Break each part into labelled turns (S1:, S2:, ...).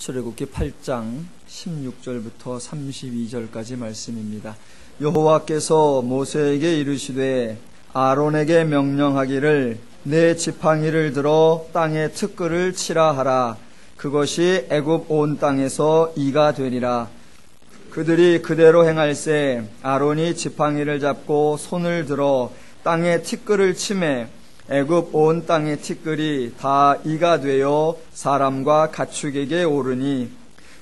S1: 출애굽기 8장 16절부터 32절까지 말씀입니다. 여호와께서 모세에게 이르시되 아론에게 명령하기를 내 지팡이를 들어 땅에 티끌을 치라 하라. 그것이 애굽 온 땅에서 이가 되리라. 그들이 그대로 행할세 아론이 지팡이를 잡고 손을 들어 땅에 티끌을 치매 애굽 온 땅의 티끌이 다 이가 되어 사람과 가축에게 오르니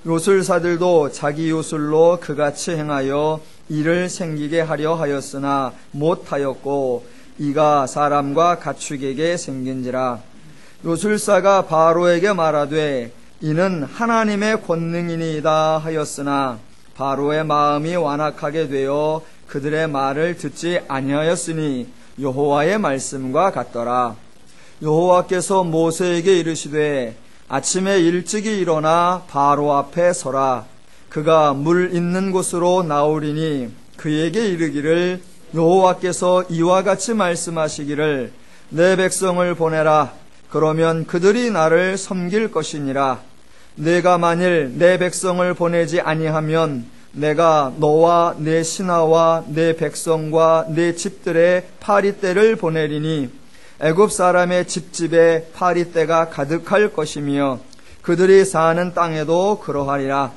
S1: 요술사들도 자기 요술로 그같이 행하여 이를 생기게 하려 하였으나 못하였고 이가 사람과 가축에게 생긴지라. 요술사가 바로에게 말하되 이는 하나님의 권능이니이다 하였으나 바로의 마음이 완악하게 되어 그들의 말을 듣지 아니하였으니 여호와의 말씀과 같더라. 여호와께서 모세에게 이르시되 아침에 일찍이 일어나 바로 앞에 서라. 그가 물 있는 곳으로 나오리니 그에게 이르기를 여호와께서 이와 같이 말씀하시기를 내 백성을 보내라. 그러면 그들이 나를 섬길 것이니라. 내가 만일 내 백성을 보내지 아니하면 내가 너와 내 신하와 내 백성과 내 집들의 파리떼를 보내리니 애굽 사람의 집집에 파리떼가 가득할 것이며 그들이 사는 땅에도 그러하리라.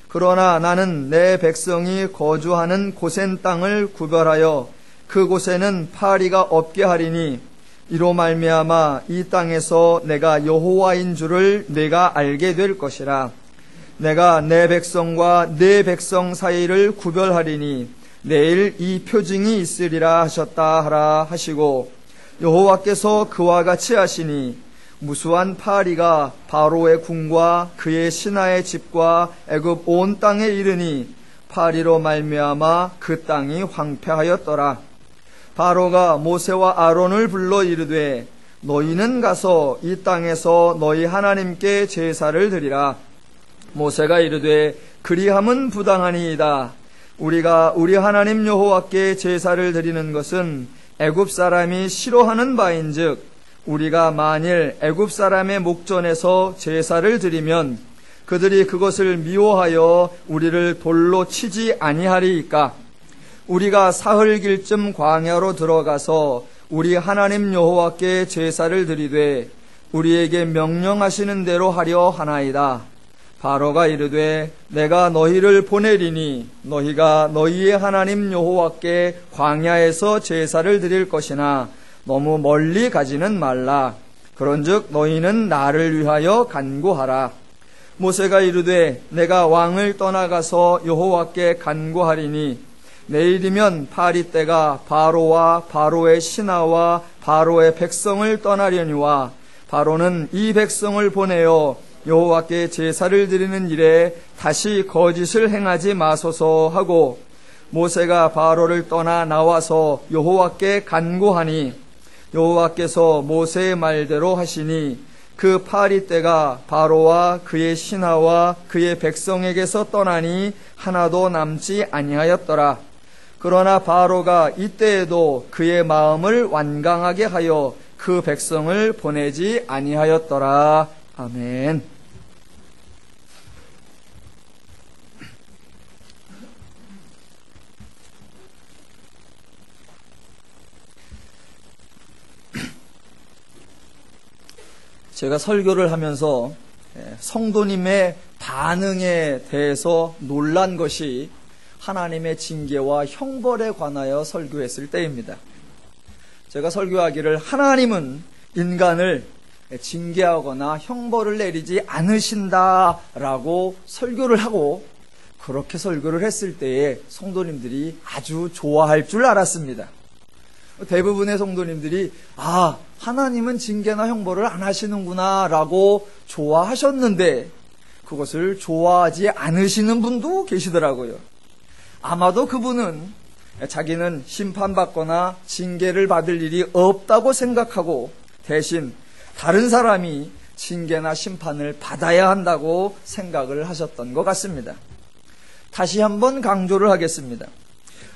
S1: 그러나 나는 내 백성이 거주하는 고센 땅을 구별하여 그곳에는 파리가 없게 하리니 이로 말미암아 이 땅에서 내가 여호와인 줄을 내가 알게 될 것이라. 내가 내 백성과 내 백성 사이를 구별하리니 내일 이 표징이 있으리라 하셨다 하라 하시고 여호와께서 그와 같이 하시니 무수한 파리가 바로의 궁과 그의 신하의 집과 애굽 온 땅에 이르니 파리로 말미암아 그 땅이 황폐하였더라. 바로가 모세와 아론을 불러 이르되 너희는 가서 이 땅에서 너희 하나님께 제사를 드리라. 모세가 이르되 그리함은 부당하니이다. 우리가 우리 하나님 여호와께 제사를 드리는 것은 애굽 사람이 싫어하는 바인즉 우리가 만일 애굽 사람의 목전에서 제사를 드리면 그들이 그것을 미워하여 우리를 돌로 치지 아니하리이까. 우리가 사흘길쯤 광야로 들어가서 우리 하나님 여호와께 제사를 드리되 우리에게 명령하시는 대로 하려 하나이다. 바로가 이르되 내가 너희를 보내리니 너희가 너희의 하나님 여호와께 광야에서 제사를 드릴 것이나 너무 멀리 가지는 말라. 그런즉 너희는 나를 위하여 간구하라. 모세가 이르되 내가 왕을 떠나가서 여호와께 간구하리니 내일이면 파리떼가 바로와 바로의 신하와 바로의 백성을 떠나려니와 바로는 이 백성을 보내어 여호와께 제사를 드리는 일에 다시 거짓을 행하지 마소서 하고 모세가 바로를 떠나 나와서 여호와께 간구하니 여호와께서 모세의 말대로 하시니 그 파리떼가 바로와 그의 신하와 그의 백성에게서 떠나니 하나도 남지 아니하였더라. 그러나 바로가 이때에도 그의 마음을 완강하게 하여 그 백성을 보내지 아니하였더라. 아멘. 제가 설교를 하면서 성도님의 반응에 대해서 놀란 것이 하나님의 징계와 형벌에 관하여 설교했을 때입니다. 제가 설교하기를 하나님은 인간을 징계하거나 형벌을 내리지 않으신다라고 설교를 하고 그렇게 설교를 했을 때에 성도님들이 아주 좋아할 줄 알았습니다. 대부분의 성도님들이 하나님은 징계나 형벌을 안 하시는구나 라고 좋아하셨는데 그것을 좋아하지 않으시는 분도 계시더라고요. 아마도 그분은 자기는 심판받거나 징계를 받을 일이 없다고 생각하고 대신 다른 사람이 징계나 심판을 받아야 한다고 생각을 하셨던 것 같습니다. 다시 한번 강조를 하겠습니다.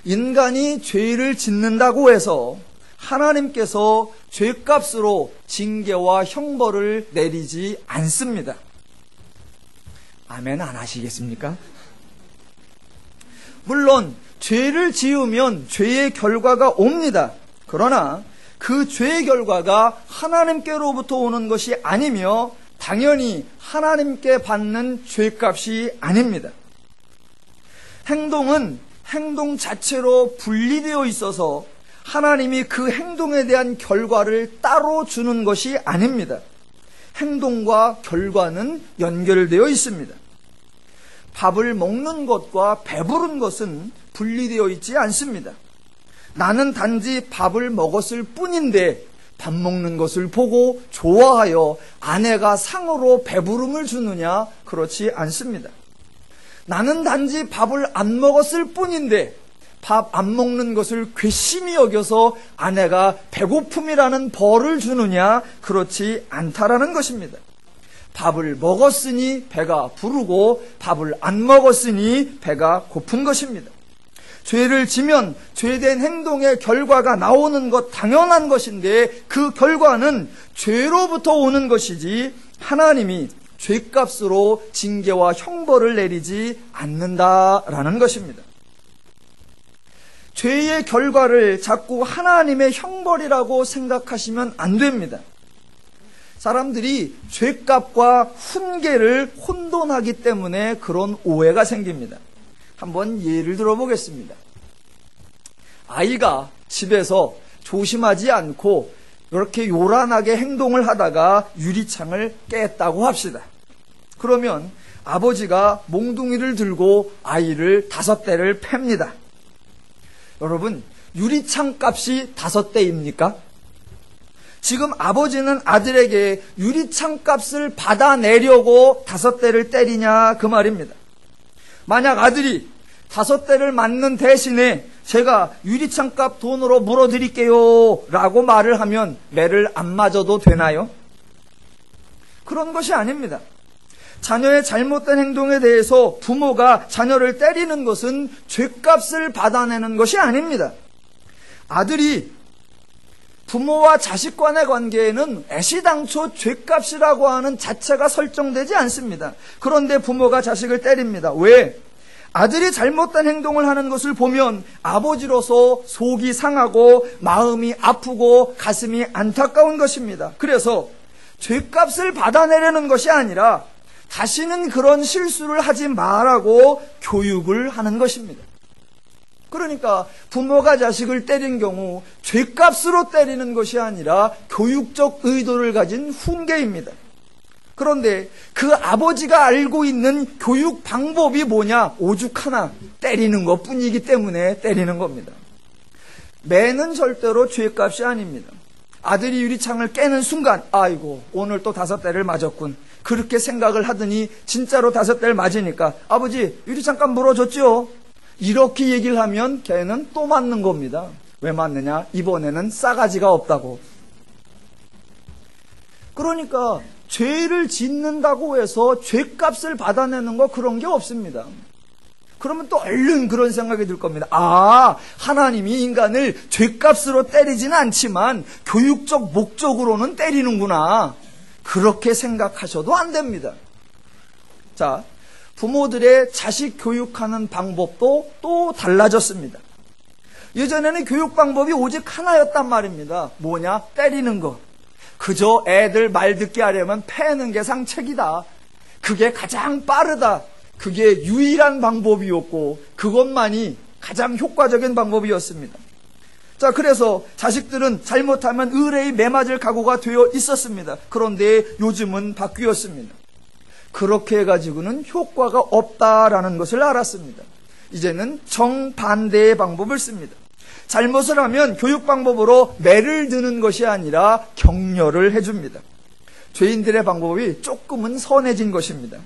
S1: 인간이 죄를 짓는다고 해서 하나님께서 죄값으로 징계와 형벌을 내리지 않습니다. 아멘 안 하시겠습니까? 물론 죄를 지으면 죄의 결과가 옵니다. 그러나 그 죄의 결과가 하나님께로부터 오는 것이 아니며 당연히 하나님께 받는 죄값이 아닙니다. 행동은 행동 자체로 분리되어 있어서 하나님이 그 행동에 대한 결과를 따로 주는 것이 아닙니다. 행동과 결과는 연결되어 있습니다. 밥을 먹는 것과 배부른 것은 분리되어 있지 않습니다. 나는 단지 밥을 먹었을 뿐인데 밥 먹는 것을 보고 좋아하여 아내가 상으로 배부름을 주느냐? 그렇지 않습니다. 나는 단지 밥을 안 먹었을 뿐인데 밥 안 먹는 것을 괘씸히 여겨서 아내가 배고픔이라는 벌을 주느냐? 그렇지 않다라는 것입니다. 밥을 먹었으니 배가 부르고 밥을 안 먹었으니 배가 고픈 것입니다. 죄를 지면 죄된 행동의 결과가 나오는 것 당연한 것인데 그 결과는 죄로부터 오는 것이지 하나님이 죄값으로 징계와 형벌을 내리지 않는다라는 것입니다. 죄의 결과를 자꾸 하나님의 형벌이라고 생각하시면 안 됩니다. 사람들이 죄값과 훈계를 혼돈하기 때문에 그런 오해가 생깁니다. 한번 예를 들어보겠습니다. 아이가 집에서 조심하지 않고 이렇게 요란하게 행동을 하다가 유리창을 깼다고 합시다. 그러면 아버지가 몽둥이를 들고 아이를 5대를 팹니다. 여러분, 유리창 값이 5대입니까? 지금 아버지는 아들에게 유리창 값을 받아내려고 5대를 때리냐 그 말입니다. 만약 아들이 5대를 맞는 대신에 제가 유리창 값 돈으로 물어드릴게요 라고 말을 하면 매를 안 맞아도 되나요? 그런 것이 아닙니다. 자녀의 잘못된 행동에 대해서 부모가 자녀를 때리는 것은 죄값을 받아내는 것이 아닙니다. 아들이 부모와 자식 간의 관계에는 애시당초 죄값이라고 하는 자체가 설정되지 않습니다. 그런데 부모가 자식을 때립니다. 왜? 아들이 잘못된 행동을 하는 것을 보면 아버지로서 속이 상하고 마음이 아프고 가슴이 안타까운 것입니다. 그래서 죄값을 받아내려는 것이 아니라 다시는 그런 실수를 하지 말라고 교육을 하는 것입니다. 그러니까 부모가 자식을 때린 경우 죄값으로 때리는 것이 아니라 교육적 의도를 가진 훈계입니다. 그런데 그 아버지가 알고 있는 교육 방법이 뭐냐? 오죽 하나 때리는 것뿐이기 때문에 때리는 겁니다. 매는 절대로 죄값이 아닙니다. 아들이 유리창을 깨는 순간 아이고 오늘 또 5대를 맞았군. 그렇게 생각을 하더니 진짜로 5대를 맞으니까 아버지 유리창 물어줬죠? 이렇게 얘기를 하면 걔는 또 맞는 겁니다. 왜 맞느냐? 이번에는 싸가지가 없다고. 그러니까 죄를 짓는다고 해서 죄값을 받아내는 거 그런 게 없습니다. 그러면 또 얼른 그런 생각이 들 겁니다. 아, 하나님이 인간을 죄값으로 때리지는 않지만 교육적 목적으로는 때리는구나. 그렇게 생각하셔도 안 됩니다. 자, 부모들의 자식 교육하는 방법도 또 달라졌습니다. 예전에는 교육 방법이 오직 하나였단 말입니다. 뭐냐? 때리는 거. 그저 애들 말 듣게 하려면 패는 게 상책이다. 그게 가장 빠르다. 그게 유일한 방법이었고 그것만이 가장 효과적인 방법이었습니다. 자, 그래서 자식들은 잘못하면 의뢰의 매맞을 각오가 되어 있었습니다. 그런데 요즘은 바뀌었습니다. 그렇게 해가지고는 효과가 없다라는 것을 알았습니다. 이제는 정반대의 방법을 씁니다. 잘못을 하면 교육 방법으로 매를 드는 것이 아니라 격려를 해줍니다. 죄인들의 방법이 조금은 선해진 것입니다.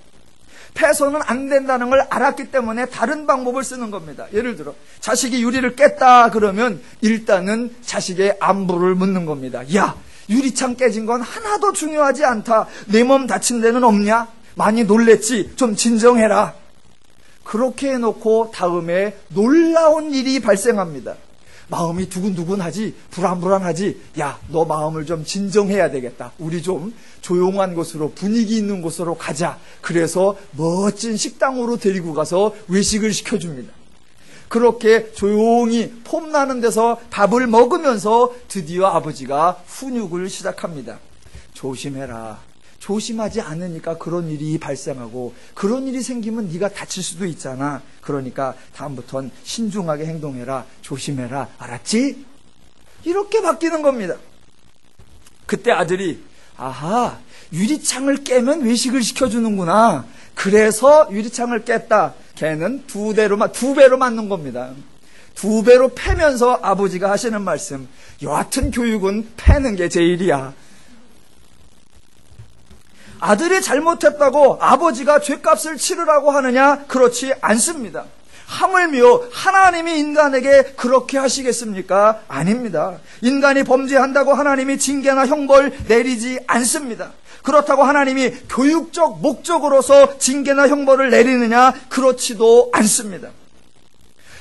S1: 패서는 안 된다는 걸 알았기 때문에 다른 방법을 쓰는 겁니다. 예를 들어 자식이 유리를 깼다 그러면 일단은 자식의 안부를 묻는 겁니다. 야, 유리창 깨진 건 하나도 중요하지 않다. 내 몸 다친 데는 없냐? 많이 놀랬지? 좀 진정해라. 그렇게 해놓고 다음에 놀라운 일이 발생합니다. 마음이 두근두근하지, 불안불안하지. 야, 너 마음을 좀 진정해야 되겠다. 우리 좀 조용한 곳으로, 분위기 있는 곳으로 가자. 그래서 멋진 식당으로 데리고 가서 외식을 시켜줍니다. 그렇게 조용히 폼나는 데서 밥을 먹으면서 드디어 아버지가 훈육을 시작합니다. 조심해라. 조심하지 않으니까 그런 일이 발생하고, 그런 일이 생기면 네가 다칠 수도 있잖아. 그러니까 다음부턴 신중하게 행동해라. 조심해라. 알았지? 이렇게 바뀌는 겁니다. 그때 아들이, 아하, 유리창을 깨면 외식을 시켜주는구나. 그래서 유리창을 깼다. 걔는 두 배로 맞는 겁니다. 두 배로 패면서 아버지가 하시는 말씀, 여하튼 교육은 패는 게 제일이야. 아들이 잘못했다고 아버지가 죗값을 치르라고 하느냐? 그렇지 않습니다. 하물며 하나님이 인간에게 그렇게 하시겠습니까? 아닙니다. 인간이 범죄한다고 하나님이 징계나 형벌 내리지 않습니다. 그렇다고 하나님이 교육적 목적으로서 징계나 형벌을 내리느냐? 그렇지도 않습니다.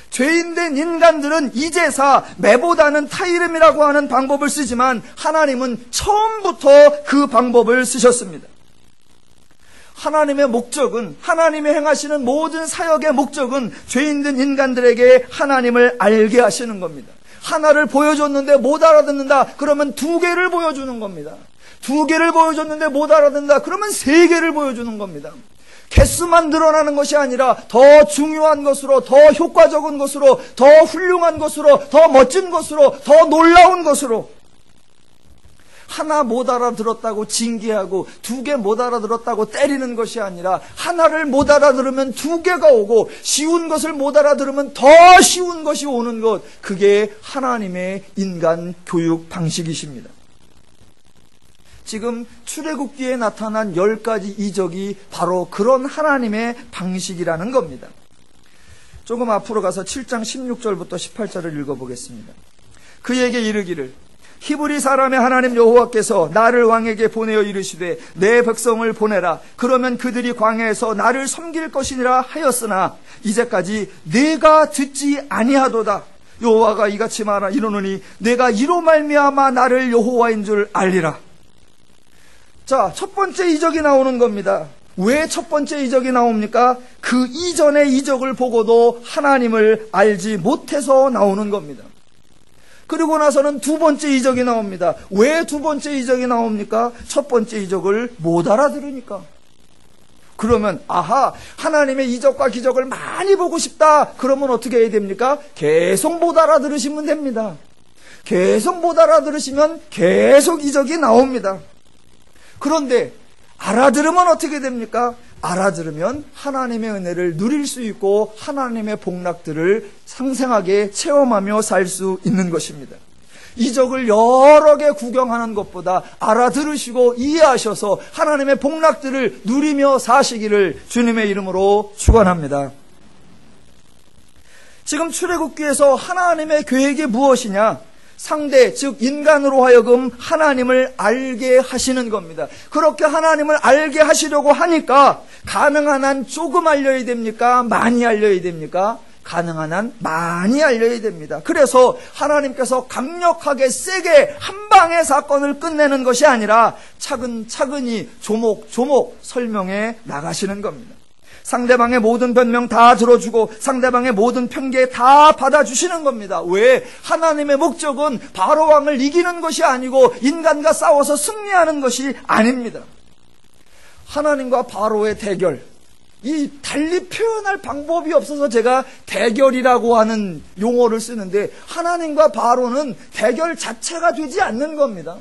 S1: 죄인된 인간들은 이제사 매보다는 타이름이라고 하는 방법을 쓰지만 하나님은 처음부터 그 방법을 쓰셨습니다. 하나님의 목적은, 하나님이 행하시는 모든 사역의 목적은 죄인된 인간들에게 하나님을 알게 하시는 겁니다. 하나를 보여줬는데 못 알아듣는다. 그러면 두 개를 보여주는 겁니다. 두 개를 보여줬는데 못 알아듣는다. 그러면 세 개를 보여주는 겁니다. 개수만 늘어나는 것이 아니라 더 중요한 것으로, 더 효과적인 것으로, 더 훌륭한 것으로, 더 멋진 것으로, 더 놀라운 것으로. 하나 못 알아들었다고 징계하고 두 개 못 알아들었다고 때리는 것이 아니라 하나를 못 알아들으면 두 개가 오고 쉬운 것을 못 알아들으면 더 쉬운 것이 오는 것, 그게 하나님의 인간 교육 방식이십니다. 지금 출애굽기에 나타난 10가지 이적이 바로 그런 하나님의 방식이라는 겁니다. 조금 앞으로 가서 7장 16절부터 18절을 읽어보겠습니다. 그에게 이르기를, 히브리 사람의 하나님 여호와께서 나를 왕에게 보내어 이르시되 내 백성을 보내라. 그러면 그들이 광야에서 나를 섬길 것이니라 하였으나 이제까지 내가 듣지 아니하도다. 여호와가 이같이 말하 이르노니 내가 이로 말미암아 나를 여호와인 줄 알리라. 자, 첫 번째 이적이 나오는 겁니다. 왜 첫 번째 이적이 나옵니까? 그 이전의 이적을 보고도 하나님을 알지 못해서 나오는 겁니다. 그리고 나서는 두 번째 이적이 나옵니다. 왜 두 번째 이적이 나옵니까? 첫 번째 이적을 못 알아들으니까. 그러면 아하, 하나님의 이적과 기적을 많이 보고 싶다. 그러면 어떻게 해야 됩니까? 계속 못 알아들으시면 됩니다. 계속 못 알아들으시면 계속 이적이 나옵니다. 그런데 알아들으면 어떻게 됩니까? 알아들으면 하나님의 은혜를 누릴 수 있고 하나님의 복락들을 상생하게 체험하며 살 수 있는 것입니다. 이적을 여러 개 구경하는 것보다 알아들으시고 이해하셔서 하나님의 복락들을 누리며 사시기를 주님의 이름으로 축원합니다. 지금 출애굽기에서 하나님의 계획이 무엇이냐? 상대, 즉 인간으로 하여금 하나님을 알게 하시는 겁니다. 그렇게 하나님을 알게 하시려고 하니까 가능한 한 조금 알려야 됩니까? 많이 알려야 됩니까? 가능한 한 많이 알려야 됩니다. 그래서 하나님께서 강력하게 세게 한 방에 사건을 끝내는 것이 아니라 차근차근히 조목조목 설명해 나가시는 겁니다. 상대방의 모든 변명 다 들어주고 상대방의 모든 편개 다 받아주시는 겁니다. 왜? 하나님의 목적은 바로 왕을 이기는 것이 아니고 인간과 싸워서 승리하는 것이 아닙니다. 하나님과 바로의 대결, 이 달리 표현할 방법이 없어서 제가 대결이라고 하는 용어를 쓰는데 하나님과 바로는 대결 자체가 되지 않는 겁니다.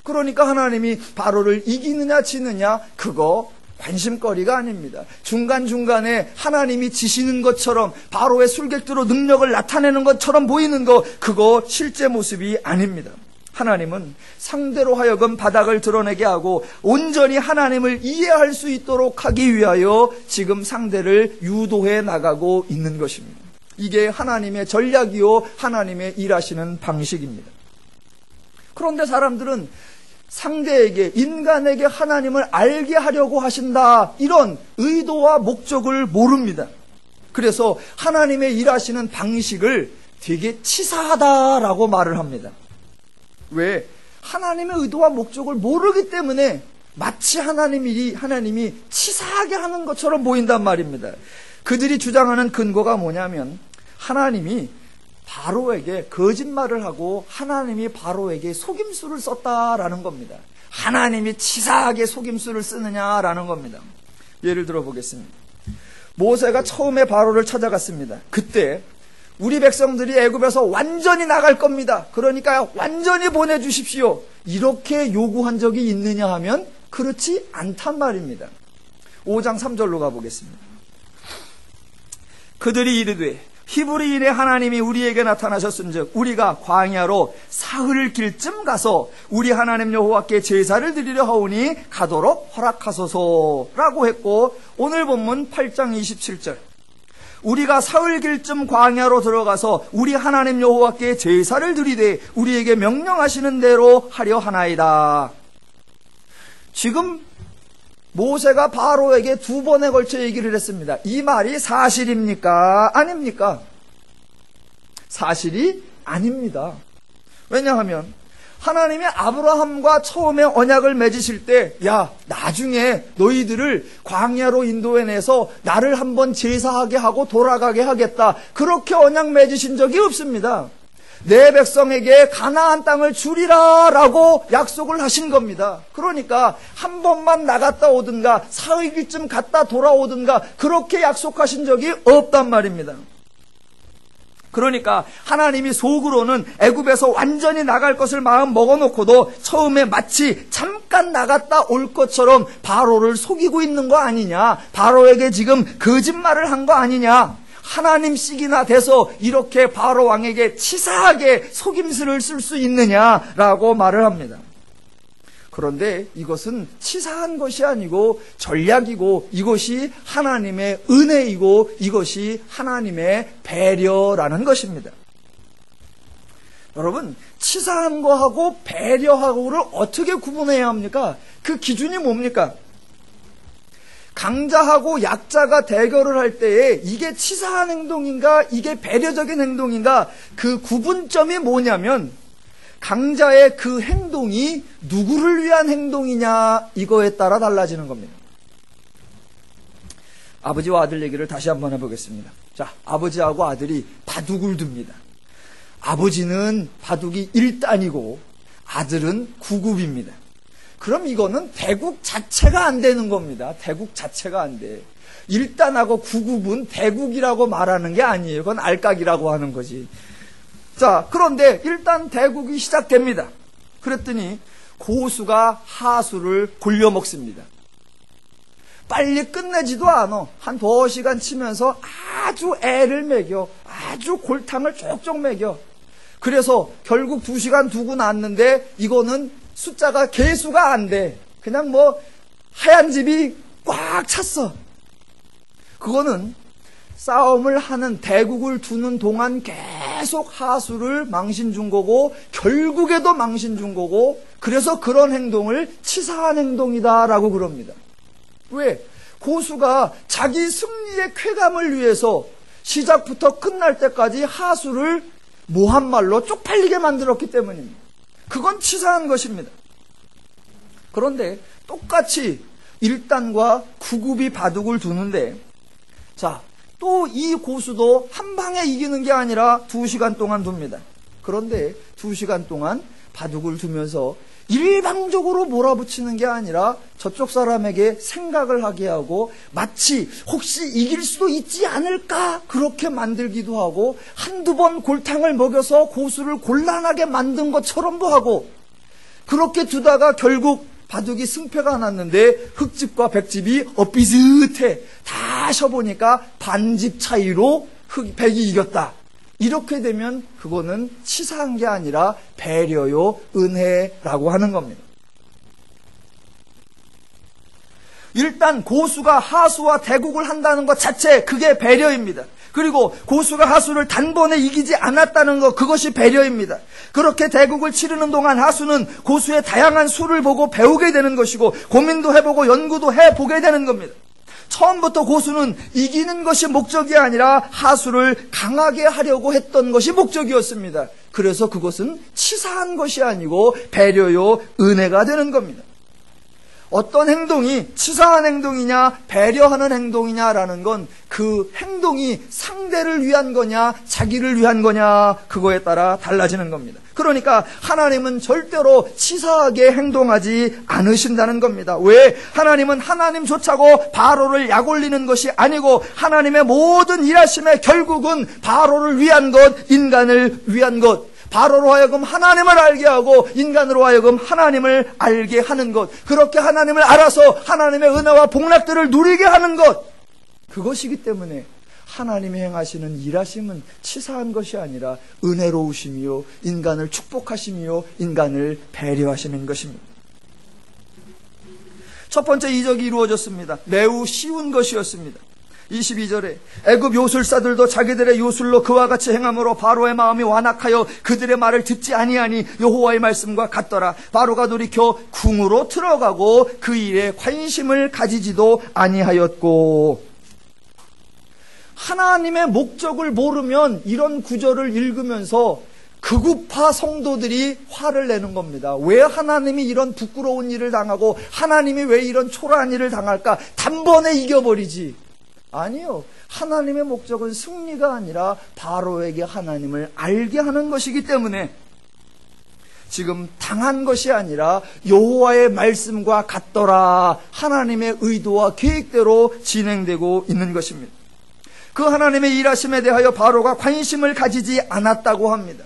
S1: 그러니까 하나님이 바로를 이기느냐 지느냐 그거 관심거리가 아닙니다. 중간중간에 하나님이 지시는 것처럼 바로의 술객들로 능력을 나타내는 것처럼 보이는 거, 그거 실제 모습이 아닙니다. 하나님은 상대로 하여금 바닥을 드러내게 하고 온전히 하나님을 이해할 수 있도록 하기 위하여 지금 상대를 유도해 나가고 있는 것입니다. 이게 하나님의 전략이요 하나님의 일하시는 방식입니다. 그런데 사람들은 상대에게, 인간에게 하나님을 알게 하려고 하신다, 이런 의도와 목적을 모릅니다. 그래서 하나님의 일하시는 방식을 되게 치사하다라고 말을 합니다. 왜? 하나님의 의도와 목적을 모르기 때문에 마치 하나님이 치사하게 하는 것처럼 보인단 말입니다. 그들이 주장하는 근거가 뭐냐면 하나님이 바로에게 거짓말을 하고 하나님이 바로에게 속임수를 썼다라는 겁니다. 하나님이 치사하게 속임수를 쓰느냐라는 겁니다. 예를 들어 보겠습니다. 모세가 처음에 바로를 찾아갔습니다. 그때 우리 백성들이 애굽에서 완전히 나갈 겁니다. 그러니까 완전히 보내주십시오. 이렇게 요구한 적이 있느냐 하면 그렇지 않단 말입니다. 5장 3절로 가보겠습니다. 그들이 이르되 히브리인의 하나님이 우리에게 나타나셨은즉 우리가 광야로 사흘 길쯤 가서 우리 하나님 여호와께 제사를 드리려 하오니 가도록 허락하소서라고 했고, 오늘 본문 8장 27절 우리가 사흘 길쯤 광야로 들어가서 우리 하나님 여호와께 제사를 드리되 우리에게 명령하시는 대로 하려 하나이다. 지금 모세가 바로에게 2번에 걸쳐 얘기를 했습니다. 이 말이 사실입니까? 아닙니까? 사실이 아닙니다. 왜냐하면 하나님이 아브라함과 처음에 언약을 맺으실 때, 야, 나중에 너희들을 광야로 인도해내서 나를 한번 제사하게 하고 돌아가게 하겠다, 그렇게 언약 맺으신 적이 없습니다. 내 백성에게 가나안 땅을 주리라 라고 약속을 하신 겁니다. 그러니까 한 번만 나갔다 오든가 사흘쯤 갔다 돌아오든가 그렇게 약속하신 적이 없단 말입니다. 그러니까 하나님이 속으로는 애굽에서 완전히 나갈 것을 마음 먹어놓고도 처음에 마치 잠깐 나갔다 올 것처럼 바로를 속이고 있는 거 아니냐, 바로에게 지금 거짓말을 한 거 아니냐, 하나님씩이나 돼서 이렇게 바로 왕에게 치사하게 속임수를 쓸 수 있느냐라고 말을 합니다. 그런데 이것은 치사한 것이 아니고 전략이고, 이것이 하나님의 은혜이고, 이것이 하나님의 배려라는 것입니다. 여러분, 치사한 거하고 배려하고를 어떻게 구분해야 합니까? 그 기준이 뭡니까? 강자하고 약자가 대결을 할 때에 이게 치사한 행동인가, 이게 배려적인 행동인가, 그 구분점이 뭐냐면 강자의 그 행동이 누구를 위한 행동이냐, 이거에 따라 달라지는 겁니다. 아버지와 아들 얘기를 다시 한번 해보겠습니다. 자, 아버지하고 아들이 바둑을 둡니다. 아버지는 바둑이 1단이고 아들은 9급입니다. 그럼 이거는 대국 자체가 안 되는 겁니다. 대국 자체가 안 돼. 1단하고 9급은 대국이라고 말하는 게 아니에요. 그건 알까기라고 하는 거지. 자, 그런데 일단 대국이 시작됩니다. 그랬더니 고수가 하수를 골려 먹습니다. 빨리 끝내지도 않아. 한 2시간 치면서 아주 애를 먹여. 아주 골탕을 쪽쪽 먹여. 그래서 결국 2시간 두고 났는데 이거는 숫자가 개수가 안 돼. 그냥 뭐 하얀 집이 꽉 찼어. 그거는 싸움을 하는, 대국을 두는 동안 계속 하수를 망신 준 거고 결국에도 망신 준 거고, 그래서 그런 행동을 치사한 행동이다라고 그럽니다. 왜? 고수가 자기 승리의 쾌감을 위해서 시작부터 끝날 때까지 하수를 모한 말로 쪽팔리게 만들었기 때문입니다. 그건 치사한 것입니다. 그런데 똑같이 1단과 9급이 바둑을 두는데, 자, 또 이 고수도 한 방에 이기는 게 아니라 2시간 동안 둡니다. 그런데 2시간 동안 바둑을 두면서 일방적으로 몰아붙이는 게 아니라 저쪽 사람에게 생각을 하게 하고, 마치 혹시 이길 수도 있지 않을까 그렇게 만들기도 하고, 한두 번 골탕을 먹여서 고수를 곤란하게 만든 것처럼도 하고, 그렇게 두다가 결국 바둑이 승패가 났는데 흑집과 백집이 비슷해. 다 쉬어보니까 반집 차이로 백이 이겼다. 이렇게 되면 그거는 치사한 게 아니라 배려요, 은혜라고 하는 겁니다. 일단 고수가 하수와 대국을 한다는 것 자체, 그게 배려입니다. 그리고 고수가 하수를 단번에 이기지 않았다는 것, 그것이 배려입니다. 그렇게 대국을 치르는 동안 하수는 고수의 다양한 수를 보고 배우게 되는 것이고, 고민도 해보고 연구도 해보게 되는 겁니다. 처음부터 고수는 이기는 것이 목적이 아니라 하수를 강하게 하려고 했던 것이 목적이었습니다. 그래서 그것은 치사한 것이 아니고 배려요, 은혜가 되는 겁니다. 어떤 행동이 치사한 행동이냐 배려하는 행동이냐라는 건 그 행동이 상대를 위한 거냐 자기를 위한 거냐 그거에 따라 달라지는 겁니다. 그러니까 하나님은 절대로 치사하게 행동하지 않으신다는 겁니다. 왜? 하나님은 하나님 좋자고 바로를 약올리는 것이 아니고 하나님의 모든 일하심의 결국은 바로를 위한 것, 인간을 위한 것, 바로로 하여금 하나님을 알게 하고 인간으로 하여금 하나님을 알게 하는 것, 그렇게 하나님을 알아서 하나님의 은혜와 복락들을 누리게 하는 것, 그것이기 때문에 하나님이 행하시는 일하심은 치사한 것이 아니라 은혜로우심이요 인간을 축복하심이요 인간을 배려하시는 것입니다. 첫 번째 이적이 이루어졌습니다. 매우 쉬운 것이었습니다. 22절에 애굽 요술사들도 자기들의 요술로 그와 같이 행함으로 바로의 마음이 완악하여 그들의 말을 듣지 아니하니 여호와의 말씀과 같더라. 바로가 돌이켜 궁으로 들어가고 그 일에 관심을 가지지도 아니하였고. 하나님의 목적을 모르면 이런 구절을 읽으면서 극우파 성도들이 화를 내는 겁니다. 왜 하나님이 이런 부끄러운 일을 당하고 하나님이 왜 이런 초라한 일을 당할까? 단번에 이겨버리지. 아니요. 하나님의 목적은 승리가 아니라 바로에게 하나님을 알게 하는 것이기 때문에 지금 당한 것이 아니라 여호와의 말씀과 같더라. 하나님의 의도와 계획대로 진행되고 있는 것입니다. 그 하나님의 일하심에 대하여 바로가 관심을 가지지 않았다고 합니다.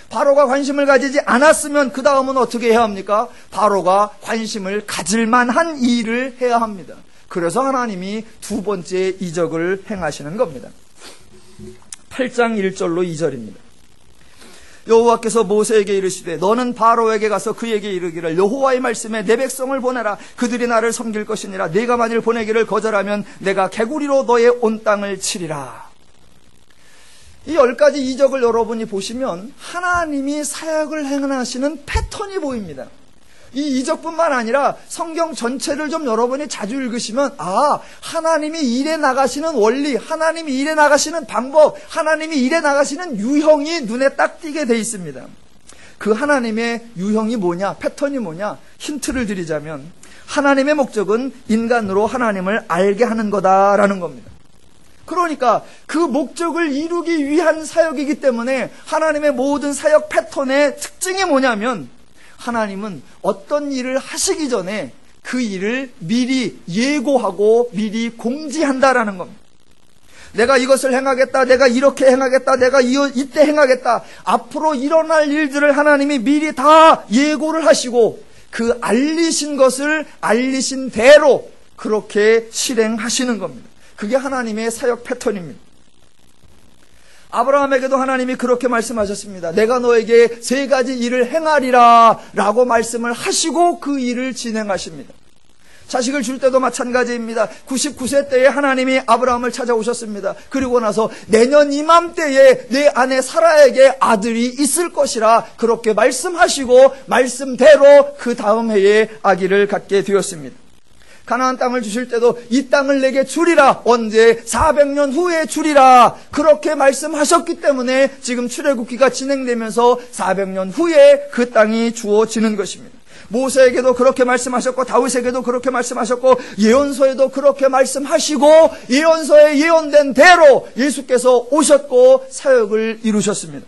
S1: 바로가 관심을 가지지 않았으면 그 다음은 어떻게 해야 합니까? 바로가 관심을 가질 만한 일을 해야 합니다. 그래서 하나님이 두 번째 이적을 행하시는 겁니다. 8장 1절로 2절입니다. 여호와께서 모세에게 이르시되 너는 바로에게 가서 그에게 이르기를 여호와의 말씀에 내 백성을 보내라. 그들이 나를 섬길 것이니라. 네가 만일 보내기를 거절하면 내가 개구리로 너의 온 땅을 치리라. 이 10가지 이적을 여러분이 보시면 하나님이 사역을 행하시는 패턴이 보입니다. 이 이적뿐만 아니라 성경 전체를 좀 여러분이 자주 읽으시면 하나님이 일해 나가시는 원리, 하나님이 일해 나가시는 방법, 하나님이 일해 나가시는 유형이 눈에 딱 띄게 돼 있습니다. 그 하나님의 유형이 뭐냐, 패턴이 뭐냐, 힌트를 드리자면 하나님의 목적은 인간으로 하나님을 알게 하는 거다라는 겁니다. 그러니까 그 목적을 이루기 위한 사역이기 때문에 하나님의 모든 사역 패턴의 특징이 뭐냐면 하나님은 어떤 일을 하시기 전에 그 일을 미리 예고하고 미리 공지한다라는 겁니다. 내가 이것을 행하겠다, 내가 이렇게 행하겠다, 내가 이때 행하겠다. 앞으로 일어날 일들을 하나님이 미리 다 예고를 하시고 그 알리신 것을 알리신 대로 그렇게 실행하시는 겁니다. 그게 하나님의 사역 패턴입니다. 아브라함에게도 하나님이 그렇게 말씀하셨습니다. 내가 너에게 3가지 일을 행하리라 라고 말씀을 하시고 그 일을 진행하십니다. 자식을 줄 때도 마찬가지입니다. 99세 때에 하나님이 아브라함을 찾아오셨습니다. 그리고 나서 내년 이맘때에 내 아내 사라에게 아들이 있을 것이라 그렇게 말씀하시고 말씀대로 그 다음 해에 아기를 갖게 되었습니다. 가나안 땅을 주실 때도 이 땅을 내게 주리라. 언제? 400년 후에 주리라. 그렇게 말씀하셨기 때문에 지금 출애굽기가 진행되면서 400년 후에 그 땅이 주어지는 것입니다. 모세에게도 그렇게 말씀하셨고 다윗에게도 그렇게 말씀하셨고 예언서에도 그렇게 말씀하시고 예언서에 예언된 대로 예수께서 오셨고 사역을 이루셨습니다.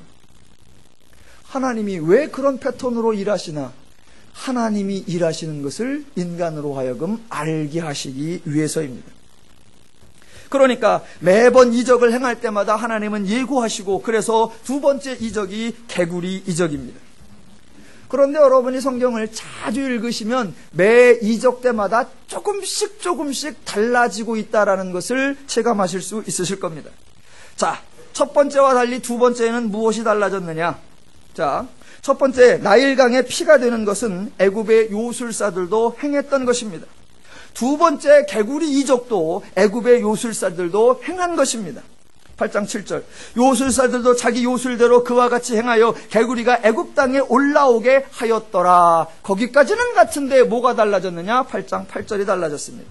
S1: 하나님이 왜 그런 패턴으로 일하시나? 하나님이 일하시는 것을 인간으로 하여금 알게 하시기 위해서입니다. 그러니까 매번 이적을 행할 때마다 하나님은 예고하시고 그래서 두 번째 이적이 개구리 이적입니다. 그런데 여러분이 성경을 자주 읽으시면 매 이적 때마다 조금씩 달라지고 있다는 것을 체감하실 수 있으실 겁니다. 자, 첫 번째와 달리 두 번째는 무엇이 달라졌느냐? 자, 첫 번째, 나일강에 피가 되는 것은 애굽의 요술사들도 행했던 것입니다. 두 번째, 개구리 이적도 애굽의 요술사들도 행한 것입니다. 8장 7절, 요술사들도 자기 요술대로 그와 같이 행하여 개구리가 애굽 땅에 올라오게 하였더라. 거기까지는 같은데 뭐가 달라졌느냐? 8장 8절이 달라졌습니다.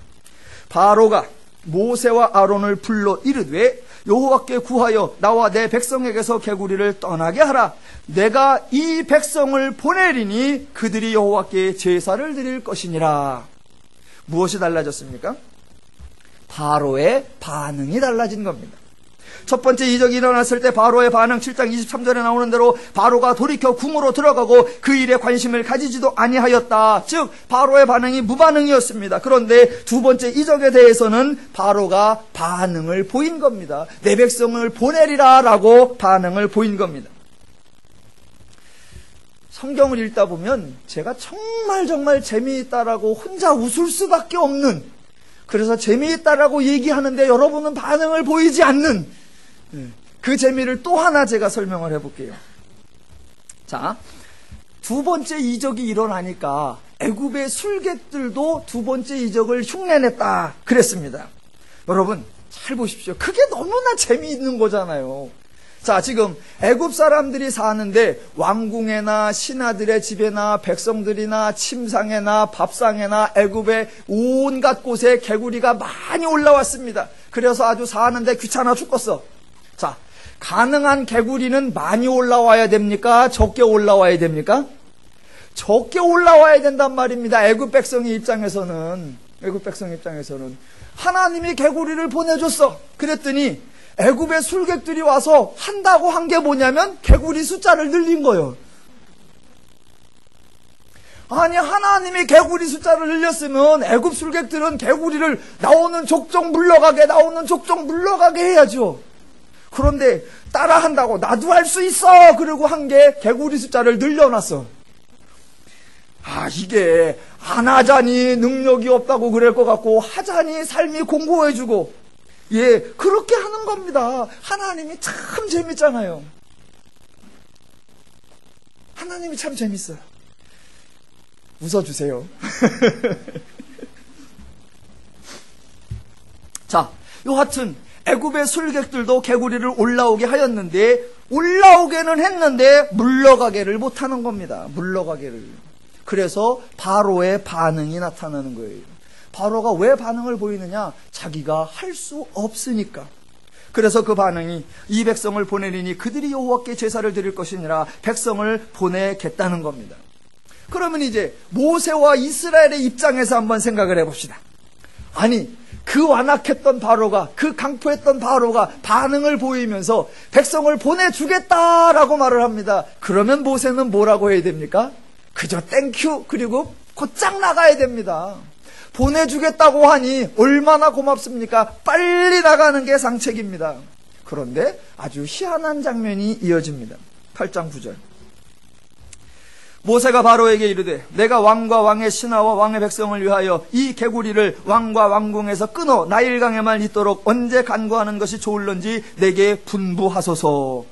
S1: 바로가 모세와 아론을 불러 이르되 여호와께 구하여 나와 내 백성에게서 개구리를 떠나게 하라. 내가 이 백성을 보내리니 그들이 여호와께 제사를 드릴 것이니라. 무엇이 달라졌습니까? 바로의 반응이 달라진 겁니다. 첫 번째 이적이 일어났을 때 바로의 반응 7장 23절에 나오는 대로 바로가 돌이켜 궁으로 들어가고 그 일에 관심을 가지지도 아니하였다. 즉 바로의 반응이 무반응이었습니다. 그런데 두 번째 이적에 대해서는 바로가 반응을 보인 겁니다. 내 백성을 보내리라 라고 반응을 보인 겁니다. 성경을 읽다 보면 제가 정말 재미있다라고 혼자 웃을 수밖에 없는, 그래서 재미있다라고 얘기하는데 여러분은 반응을 보이지 않는 그 재미를 또 하나 제가 설명을 해볼게요. 자, 두 번째 이적이 일어나니까 애굽의 술객들도 두 번째 이적을 흉내냈다 그랬습니다. 여러분 잘 보십시오. 그게 너무나 재미있는 거잖아요. 자, 지금 애굽 사람들이 사는데 왕궁에나 신하들의 집에나 백성들이나 침상에나 밥상에나 애굽의 온갖 곳에 개구리가 많이 올라왔습니다. 그래서 아주 사는데 귀찮아 죽겠어. 자, 가능한 개구리는 많이 올라와야 됩니까? 적게 올라와야 됩니까? 적게 올라와야 된단 말입니다. 애굽 백성의 입장에서는 하나님이 개구리를 보내줬어. 그랬더니 애굽의 술객들이 와서 한다고 한 게 뭐냐면 개구리 숫자를 늘린 거예요. 아니, 하나님이 개구리 숫자를 늘렸으면 애굽 술객들은 개구리를 나오는 족족 물러가게 해야죠. 그런데 따라한다고 나도 할 수 있어 그러고 한 게 개구리 숫자를 늘려놨어. 아, 이게 안 하자니 능력이 없다고 그럴 것 같고 하자니 삶이 공고해지고, 예, 그렇게 하는 겁니다. 하나님이 참 재밌잖아요. 하나님이 참 재밌어요. 웃어주세요. 자, 여하튼 애굽의 술객들도 개구리를 올라오게 하였는데, 올라오게는 했는데 물러가게를 못하는 겁니다. 물러가게를. 그래서 바로의 반응이 나타나는 거예요. 바로가 왜 반응을 보이느냐? 자기가 할 수 없으니까. 그래서 그 반응이 이 백성을 보내리니 그들이 여호와께 제사를 드릴 것이니라, 백성을 보내겠다는 겁니다. 그러면 이제 모세와 이스라엘의 입장에서 한번 생각을 해봅시다. 아니, 그 완악했던 바로가, 그 강포했던 바로가 반응을 보이면서 백성을 보내주겠다라고 말을 합니다. 그러면 모세는 뭐라고 해야 됩니까? 그저 땡큐, 그리고 곧장 나가야 됩니다. 보내주겠다고 하니 얼마나 고맙습니까? 빨리 나가는 게 상책입니다. 그런데 아주 희한한 장면이 이어집니다. 8장 9절. 모세가 바로에게 이르되 내가 왕과 왕의 신하와 왕의 백성을 위하여 이 개구리를 왕과 왕궁에서 끊어 나일강에만 있도록 언제 간구하는 것이 좋을런지 내게 분부하소서.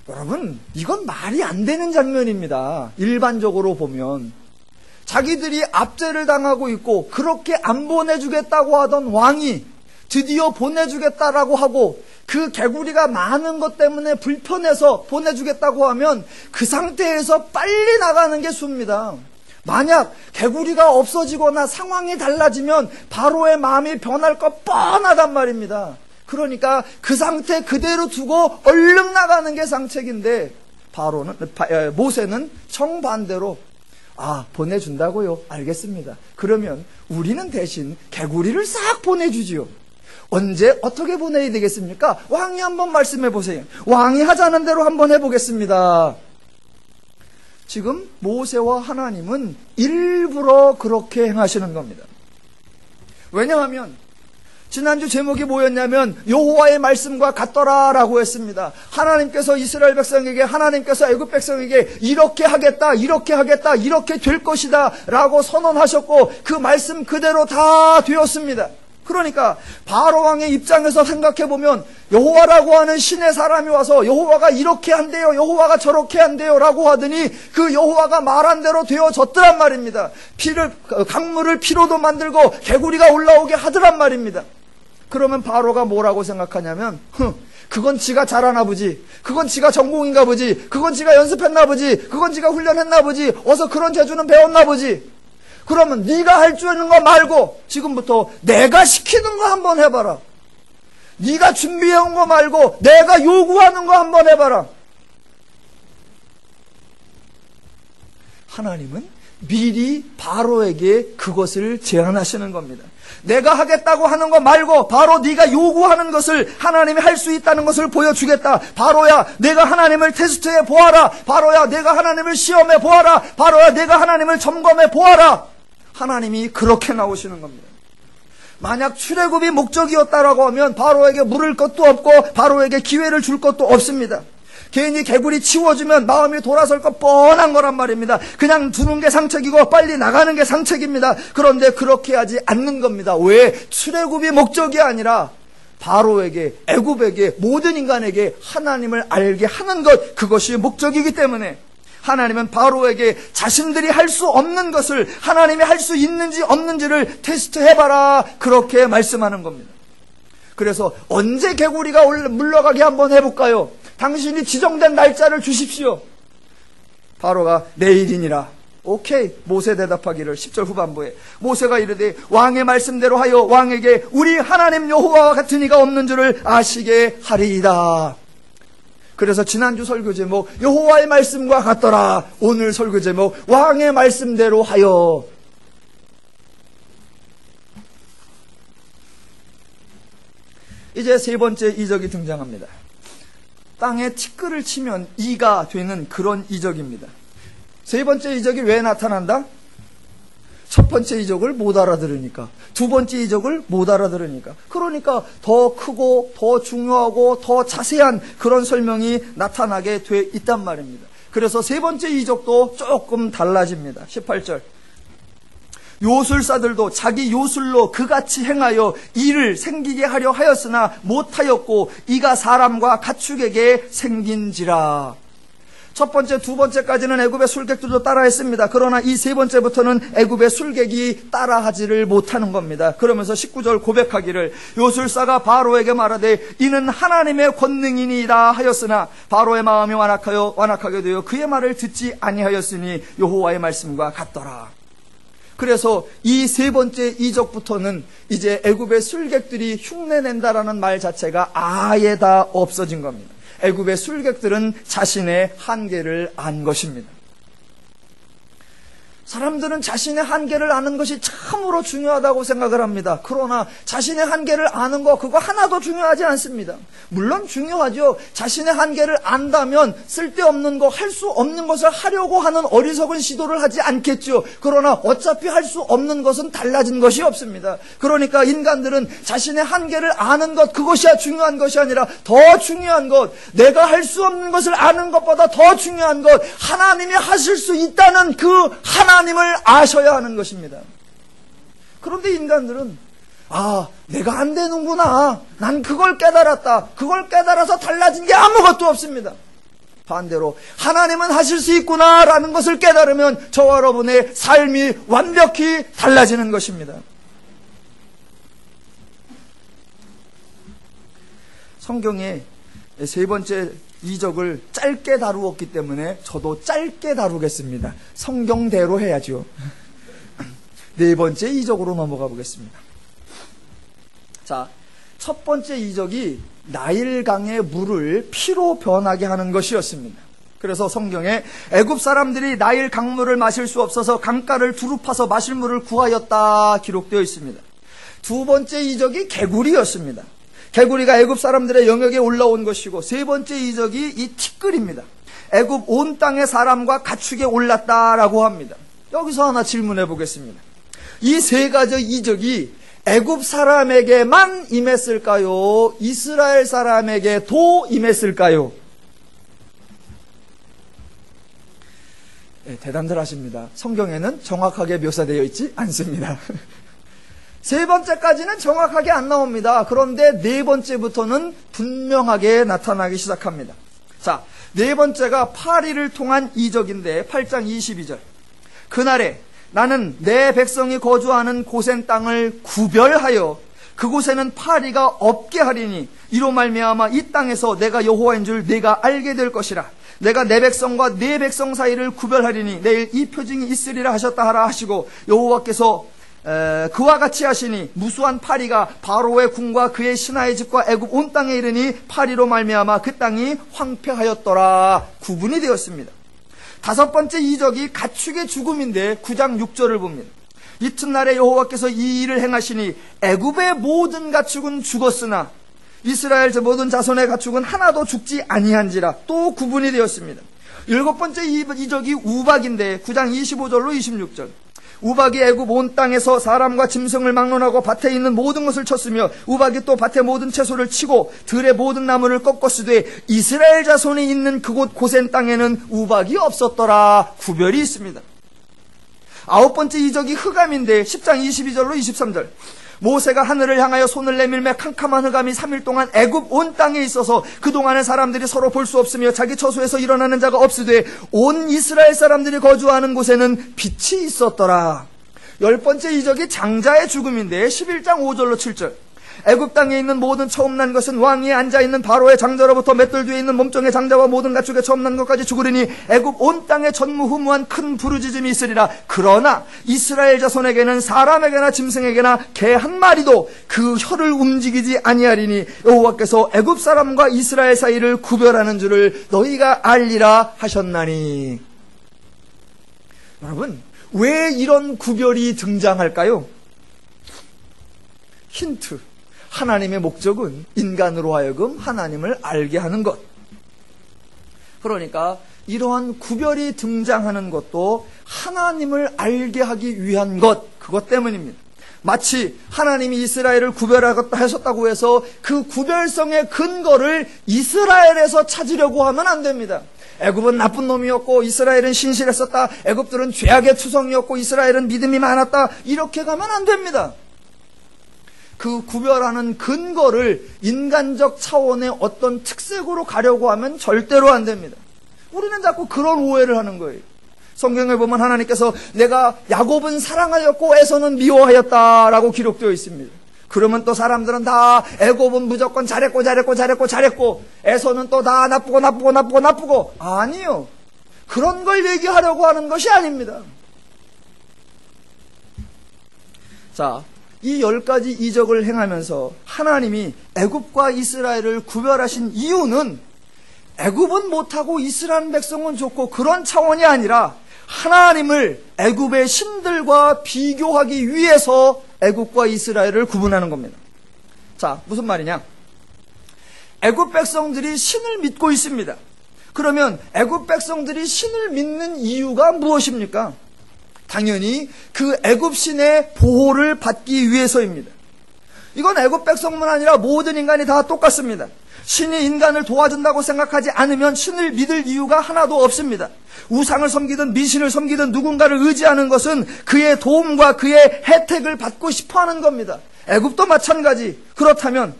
S1: 여러분, 이건 말이 안 되는 장면입니다. 일반적으로 보면 자기들이 압제를 당하고 있고 그렇게 안 보내주겠다고 하던 왕이 드디어 보내주겠다라고 하고 그 개구리가 많은 것 때문에 불편해서 보내주겠다고 하면 그 상태에서 빨리 나가는 게 수입니다. 만약 개구리가 없어지거나 상황이 달라지면 바로의 마음이 변할 거 뻔하단 말입니다. 그러니까 그 상태 그대로 두고 얼른 나가는 게 상책인데 모세는 정반대로 보내준다고요? 알겠습니다. 그러면 우리는 대신 개구리를 싹 보내주지요. 언제 어떻게 보내야 되겠습니까? 왕이 한번 말씀해 보세요. 왕이 하자는 대로 한번 해보겠습니다. 지금 모세와 하나님은 일부러 그렇게 행하시는 겁니다. 왜냐하면 지난주 제목이 뭐였냐면 여호와의 말씀과 같더라라고 했습니다. 하나님께서 이스라엘 백성에게, 하나님께서 애굽 백성에게 이렇게 하겠다, 이렇게 하겠다, 이렇게 될 것이다 라고 선언하셨고 그 말씀 그대로 다 되었습니다. 그러니까 바로 왕의 입장에서 생각해보면 여호와라고 하는 신의 사람이 와서 여호와가 이렇게 한대요, 여호와가 저렇게 한대요 라고 하더니 그 여호와가 말한 대로 되어졌더란 말입니다. 강물을 피로도 만들고 개구리가 올라오게 하더란 말입니다. 그러면 바로가 뭐라고 생각하냐면 그건 지가 잘하나 보지, 그건 지가 전공인가 보지, 그건 지가 연습했나 보지, 그건 지가 훈련했나 보지, 어서 그런 재주는 배웠나 보지. 그러면 네가 할 줄 아는 거 말고 지금부터 내가 시키는 거 한번 해봐라. 네가 준비해온 거 말고 내가 요구하는 거 한번 해봐라. 하나님은 미리 바로에게 그것을 제안하시는 겁니다. 내가 하겠다고 하는 거 말고 바로 네가 요구하는 것을 하나님이 할 수 있다는 것을 보여주겠다. 바로야, 내가 하나님을 테스트해 보아라. 바로야, 내가 하나님을 시험해 보아라. 바로야, 내가 하나님을 점검해 보아라. 하나님이 그렇게 나오시는 겁니다. 만약 출애굽이 목적이었다라고 하면 바로에게 물을 것도 없고 바로에게 기회를 줄 것도 없습니다. 괜히 개구리 치워주면 마음이 돌아설 것 뻔한 거란 말입니다. 그냥 두는 게 상책이고 빨리 나가는 게 상책입니다. 그런데 그렇게 하지 않는 겁니다. 왜? 출애굽이 목적이 아니라 바로에게, 애굽에게, 모든 인간에게 하나님을 알게 하는 것, 그것이 목적이기 때문에 하나님은 바로에게 자신들이 할 수 없는 것을 하나님이 할 수 있는지 없는지를 테스트해봐라, 그렇게 말씀하는 겁니다. 그래서 언제 개구리가 물러가게 한번 해볼까요? 당신이 지정된 날짜를 주십시오. 바로가 내일이니라. 오케이. 모세 대답하기를 10절 후반부에 모세가 이르되 왕의 말씀대로 하여 왕에게 우리 하나님 여호와와 같은 이가 없는 줄을 아시게 하리이다. 그래서 지난주 설교 제목 여호와의 말씀과 같더라. 오늘 설교 제목 왕의 말씀대로 하여. 이제 세 번째 이적이 등장합니다. 땅에 티끌을 치면 이가 되는 그런 이적입니다. 세 번째 이적이 왜 나타난다? 첫 번째 이적을 못 알아들으니까, 두 번째 이적을 못 알아들으니까. 그러니까 더 크고 더 중요하고 더 자세한 그런 설명이 나타나게 돼 있단 말입니다. 그래서 세 번째 이적도 조금 달라집니다. 18절. 요술사들도 자기 요술로 그같이 행하여 이를 생기게 하려 하였으나 못하였고 이가 사람과 가축에게 생긴지라. 첫 번째, 두 번째까지는 애굽의 술객들도 따라했습니다. 그러나 이 세 번째부터는 애굽의 술객이 따라하지를 못하는 겁니다. 그러면서 19절 고백하기를 요술사가 바로에게 말하되 이는 하나님의 권능이니이다 하였으나 바로의 마음이 완악하게 되어 그의 말을 듣지 아니하였으니 여호와의 말씀과 같더라. 그래서 이 세 번째 이적부터는 이제 애굽의 술객들이 흉내낸다라는 말 자체가 아예 다 없어진 겁니다. 애굽의 술객들은 자신의 한계를 안 것입니다. 사람들은 자신의 한계를 아는 것이 참으로 중요하다고 생각을 합니다. 그러나 자신의 한계를 아는 거 그거 하나도 중요하지 않습니다. 물론 중요하죠. 자신의 한계를 안다면 쓸데없는 거, 할 수 없는 것을 하려고 하는 어리석은 시도를 하지 않겠죠. 그러나 어차피 할 수 없는 것은 달라진 것이 없습니다. 그러니까 인간들은 자신의 한계를 아는 것, 그것이야 중요한 것이 아니라 더 중요한 것, 내가 할 수 없는 것을 아는 것보다 더 중요한 것, 하나님이 하실 수 있다는 그 하나님을 아셔야 하는 것입니다. 그런데 인간들은 내가 안 되는구나. 난 그걸 깨달았다. 그걸 깨달아서 달라진 게 아무것도 없습니다. 반대로 하나님은 하실 수 있구나라는 것을 깨달으면 저와 여러분의 삶이 완벽히 달라지는 것입니다. 성경에 세 번째 이적을 짧게 다루었기 때문에 저도 짧게 다루겠습니다. 성경대로 해야죠. 네 번째 이적으로 넘어가 보겠습니다. 자, 첫 번째 이적이 나일강의 물을 피로 변하게 하는 것이었습니다. 그래서 성경에 애굽 사람들이 나일 강물을 마실 수 없어서 강가를 두루 파서 마실 물을 구하였다 기록되어 있습니다. 두 번째 이적이 개구리였습니다. 개구리가 애굽 사람들의 영역에 올라온 것이고, 세 번째 이적이 이 티끌입니다. 애굽 온 땅의 사람과 가축에 올랐다라고 합니다. 여기서 하나 질문해 보겠습니다. 이 세 가지 이적이 애굽 사람에게만 임했을까요? 이스라엘 사람에게도 임했을까요? 네, 대단들 하십니다. 성경에는 정확하게 묘사되어 있지 않습니다. 세 번째까지는 정확하게 안 나옵니다. 그런데 네 번째부터는 분명하게 나타나기 시작합니다. 자, 네 번째가 파리를 통한 이적인데 8장 22절. 그날에 나는 내 백성이 거주하는 고센 땅을 구별하여 그곳에는 파리가 없게 하리니 이로 말미암아 이 땅에서 내가 여호와인 줄 네가 알게 될 것이라. 내가 내 백성과 네 백성 사이를 구별하리니 내일 이 표징이 있으리라 하셨다 하라 하시고 여호와께서 그와 같이 하시니 무수한 파리가 바로의 궁과 그의 신하의 집과 애굽 온 땅에 이르니 파리로 말미암아 그 땅이 황폐하였더라. 구분이 되었습니다. 다섯 번째 이적이 가축의 죽음인데 9장 6절을 봅니다. 이튿날에 여호와께서 이 일을 행하시니 애굽의 모든 가축은 죽었으나 이스라엘 모든 자손의 가축은 하나도 죽지 아니한지라. 또 구분이 되었습니다. 일곱 번째 이적이 우박인데 9장 25절로 26절. 우박이 애굽 온 땅에서 사람과 짐승을 막론하고 밭에 있는 모든 것을 쳤으며 우박이 또 밭의 모든 채소를 치고 들의 모든 나무를 꺾었으되 이스라엘 자손이 있는 그곳 고센 땅에는 우박이 없었더라. 구별이 있습니다. 아홉 번째 이적이 흑암인데 10장 22절로 23절. 모세가 하늘을 향하여 손을 내밀매 캄캄한 흑암이 3일 동안 애굽 온 땅에 있어서 그동안에 사람들이 서로 볼 수 없으며 자기 처소에서 일어나는 자가 없으되 온 이스라엘 사람들이 거주하는 곳에는 빛이 있었더라. 열 번째 이적이 장자의 죽음인데 11장 5절로 7절. 애굽 땅에 있는 모든 처음 난 것은 왕 위에 앉아있는 바로의 장자로부터 맷돌 뒤에 있는 몸종의 장자와 모든 가축의 처음 난 것까지 죽으리니 애굽 온 땅에 전무후무한 큰 부르짖음이 있으리라. 그러나 이스라엘 자손에게는 사람에게나 짐승에게나 개 한 마리도 그 혀를 움직이지 아니하리니 여호와께서 애굽 사람과 이스라엘 사이를 구별하는 줄을 너희가 알리라 하셨나니. 여러분, 왜 이런 구별이 등장할까요? 힌트. 하나님의 목적은 인간으로 하여금 하나님을 알게 하는 것. 그러니까 이러한 구별이 등장하는 것도 하나님을 알게 하기 위한 것, 그것 때문입니다. 마치 하나님이 이스라엘을 구별하셨다고 해서 그 구별성의 근거를 이스라엘에서 찾으려고 하면 안 됩니다. 애굽은 나쁜 놈이었고 이스라엘은 신실했었다. 애굽들은 죄악의 투성이었고 이스라엘은 믿음이 많았다. 이렇게 가면 안 됩니다. 그 구별하는 근거를 인간적 차원의 어떤 특색으로 가려고 하면 절대로 안 됩니다. 우리는 자꾸 그런 오해를 하는 거예요. 성경에 보면 하나님께서 내가 야곱은 사랑하였고 에서는 미워하였다라고 기록되어 있습니다. 그러면 또 사람들은 다 애굽은 무조건 잘했고 에서는 또 다 나쁘고 아니요. 그런 걸 얘기하려고 하는 것이 아닙니다. 자, 이 10가지 이적을 행하면서 하나님이 애굽과 이스라엘을 구별하신 이유는 애굽은 못하고 이스라엘 백성은 좋고 그런 차원이 아니라 하나님을 애굽의 신들과 비교하기 위해서 애굽과 이스라엘을 구분하는 겁니다. 자, 무슨 말이냐? 애굽 백성들이 신을 믿고 있습니다. 그러면 애굽 백성들이 신을 믿는 이유가 무엇입니까? 당연히 그 애굽 신의 보호를 받기 위해서입니다. 이건 애굽 백성뿐만 아니라 모든 인간이 다 똑같습니다. 신이 인간을 도와준다고 생각하지 않으면 신을 믿을 이유가 하나도 없습니다. 우상을 섬기든 미신을 섬기든 누군가를 의지하는 것은 그의 도움과 그의 혜택을 받고 싶어하는 겁니다. 애굽도 마찬가지. 그렇다면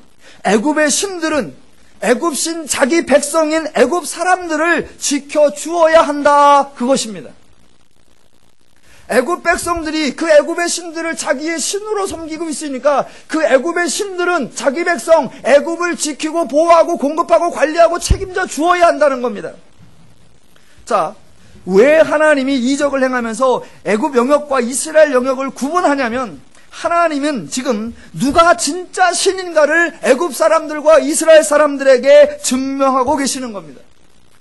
S1: 애굽의 신들은 애굽 신 자기 백성인 애굽 사람들을 지켜주어야 한다, 그것입니다. 애굽 백성들이 그 애굽의 신들을 자기의 신으로 섬기고 있으니까 그 애굽의 신들은 자기 백성 애굽을 지키고 보호하고 공급하고 관리하고 책임져 주어야 한다는 겁니다. 자, 왜 하나님이 이적을 행하면서 애굽 영역과 이스라엘 영역을 구분하냐면 하나님은 지금 누가 진짜 신인가를 애굽 사람들과 이스라엘 사람들에게 증명하고 계시는 겁니다.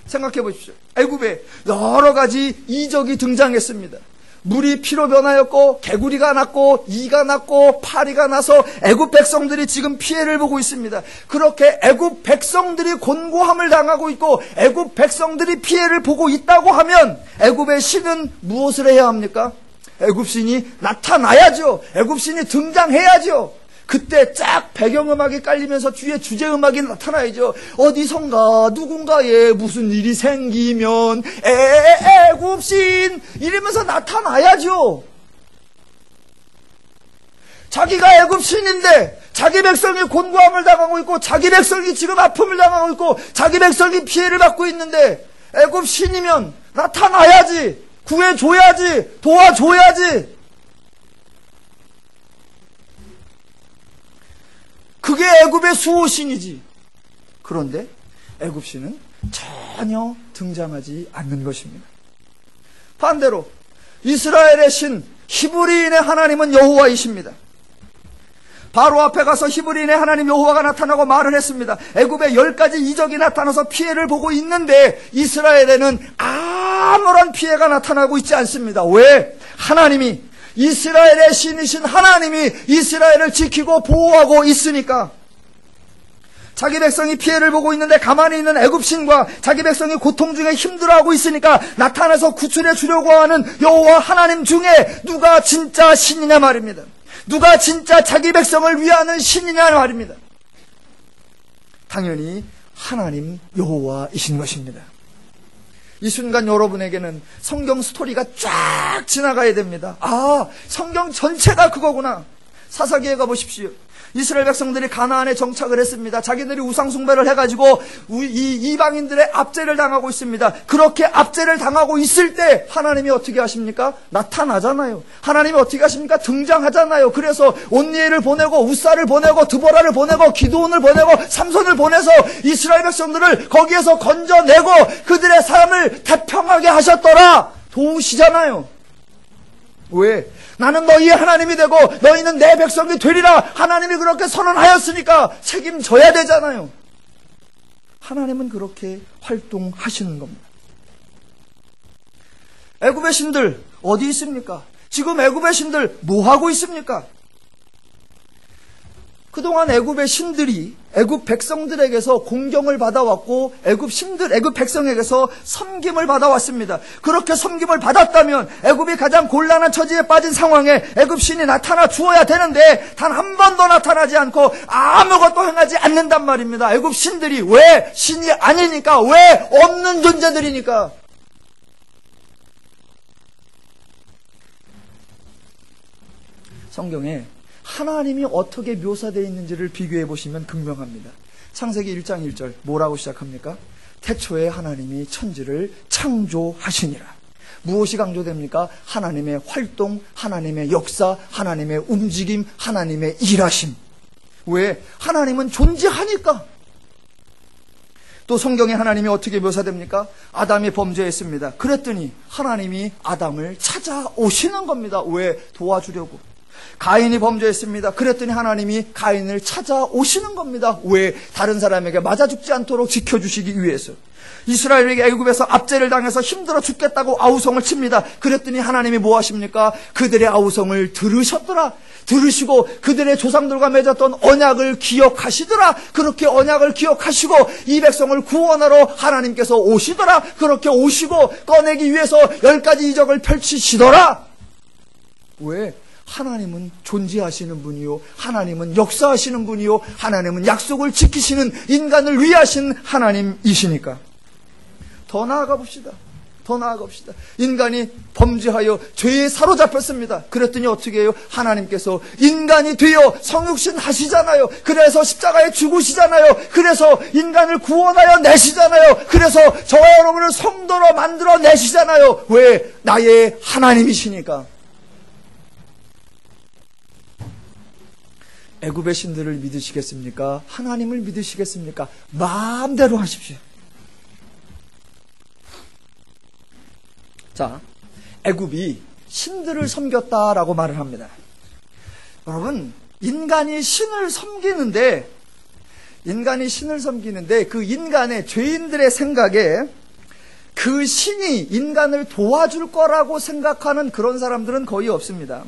S1: 생각해 보십시오. 애굽에 여러 가지 이적이 등장했습니다. 물이 피로 변하였고 개구리가 났고 이가 났고 파리가 나서 애굽 백성들이 지금 피해를 보고 있습니다. 그렇게 애굽 백성들이 곤고함을 당하고 있고 애굽 백성들이 피해를 보고 있다고 하면 애굽의 신은 무엇을 해야 합니까? 애굽 신이 나타나야죠. 애굽 신이 등장해야죠. 그때 쫙 배경음악이 깔리면서 뒤에 주제음악이 나타나야죠. 어디선가 누군가에 무슨 일이 생기면 애굽신 이러면서 나타나야죠. 자기가 애굽신인데 자기 백성이 곤고함을 당하고 있고 자기 백성이 지금 아픔을 당하고 있고 자기 백성이 피해를 받고 있는데 애굽신이면 나타나야지. 구해줘야지. 도와줘야지. 그게 애굽의 수호신이지. 그런데 애굽신은 저 전혀 등장하지 않는 것입니다. 반대로 이스라엘의 신 히브리인의 하나님은 여호와이십니다. 바로 앞에 가서 히브리인의 하나님 여호와가 나타나고 말을 했습니다. 애굽에 10가지 이적이 나타나서 피해를 보고 있는데 이스라엘에는 아무런 피해가 나타나고 있지 않습니다. 왜? 하나님이, 이스라엘의 신이신 하나님이 이스라엘을 지키고 보호하고 있으니까. 자기 백성이 피해를 보고 있는데 가만히 있는 애굽 신과 자기 백성이 고통 중에 힘들어하고 있으니까 나타나서 구출해 주려고 하는 여호와 하나님 중에 누가 진짜 신이냐 말입니다. 누가 진짜 자기 백성을 위하는 신이냐 말입니다. 당연히 하나님 여호와이신 것입니다. 이 순간 여러분에게는 성경 스토리가 쫙 지나가야 됩니다. 아, 성경 전체가 그거구나. 사사기에 가보십시오. 이스라엘 백성들이 가나안에 정착을 했습니다. 자기들이 우상숭배를 해가지고 이방인들의 압제를 당하고 있습니다. 그렇게 압제를 당하고 있을 때 하나님이 어떻게 하십니까? 나타나잖아요. 하나님이 어떻게 하십니까? 등장하잖아요. 그래서 온니엘을 보내고 우사를 보내고 드보라를 보내고 기드온을 보내고 삼손을 보내서 이스라엘 백성들을 거기에서 건져내고 그들의 삶을 태평하게 하셨더라. 도우시잖아요. 왜? 나는 너희의 하나님이 되고 너희는 내 백성이 되리라. 하나님이 그렇게 선언하였으니까 책임져야 되잖아요. 하나님은 그렇게 활동하시는 겁니다. 애굽의 신들 어디 있습니까? 지금 애굽의 신들 뭐 하고 있습니까? 그동안 애굽의 신들이 애굽 백성들에게서 공경을 받아왔고 애굽 신들, 애굽 백성에게서 섬김을 받아왔습니다. 그렇게 섬김을 받았다면 애굽이 가장 곤란한 처지에 빠진 상황에 애굽 신이 나타나 주어야 되는데 단 한 번도 나타나지 않고 아무것도 행하지 않는단 말입니다. 애굽 신들이 왜 신이 아니니까, 왜 없는 존재들이니까. 성경에 하나님이 어떻게 묘사되어 있는지를 비교해 보시면 극명합니다. 창세기 1장 1절 뭐라고 시작합니까? 태초에 하나님이 천지를 창조하시니라. 무엇이 강조됩니까? 하나님의 활동, 하나님의 역사, 하나님의 움직임, 하나님의 일하심. 왜? 하나님은 존재하니까. 또 성경에 하나님이 어떻게 묘사됩니까? 아담이 범죄했습니다. 그랬더니 하나님이 아담을 찾아오시는 겁니다. 왜? 도와주려고. 가인이 범죄했습니다. 그랬더니 하나님이 가인을 찾아오시는 겁니다. 왜? 다른 사람에게 맞아 죽지 않도록 지켜주시기 위해서. 이스라엘에게 애굽에서 압제를 당해서 힘들어 죽겠다고 아우성을 칩니다. 그랬더니 하나님이 뭐 하십니까? 그들의 아우성을 들으셨더라. 들으시고 그들의 조상들과 맺었던 언약을 기억하시더라. 그렇게 언약을 기억하시고 이 백성을 구원하러 하나님께서 오시더라. 그렇게 오시고 꺼내기 위해서 10가지 이적을 펼치시더라. 왜? 하나님은 존재하시는 분이요, 하나님은 역사하시는 분이요, 하나님은 약속을 지키시는 인간을 위하신 하나님이시니까. 더 나아가 봅시다. 더 나아가 봅시다. 인간이 범죄하여 죄에 사로잡혔습니다. 그랬더니 어떻게 해요? 하나님께서 인간이 되어 성육신 하시잖아요. 그래서 십자가에 죽으시잖아요. 그래서 인간을 구원하여 내시잖아요. 그래서 저와 여러분을 성도로 만들어 내시잖아요. 왜? 나의 하나님이시니까. 애굽의 신들을 믿으시겠습니까? 하나님을 믿으시겠습니까? 마음대로 하십시오. 자, 애굽이 신들을 섬겼다라고 말을 합니다. 여러분, 인간이 신을 섬기는데 그 인간의 죄인들의 생각에 그 신이 인간을 도와줄 거라고 생각하는 그런 사람들은 거의 없습니다.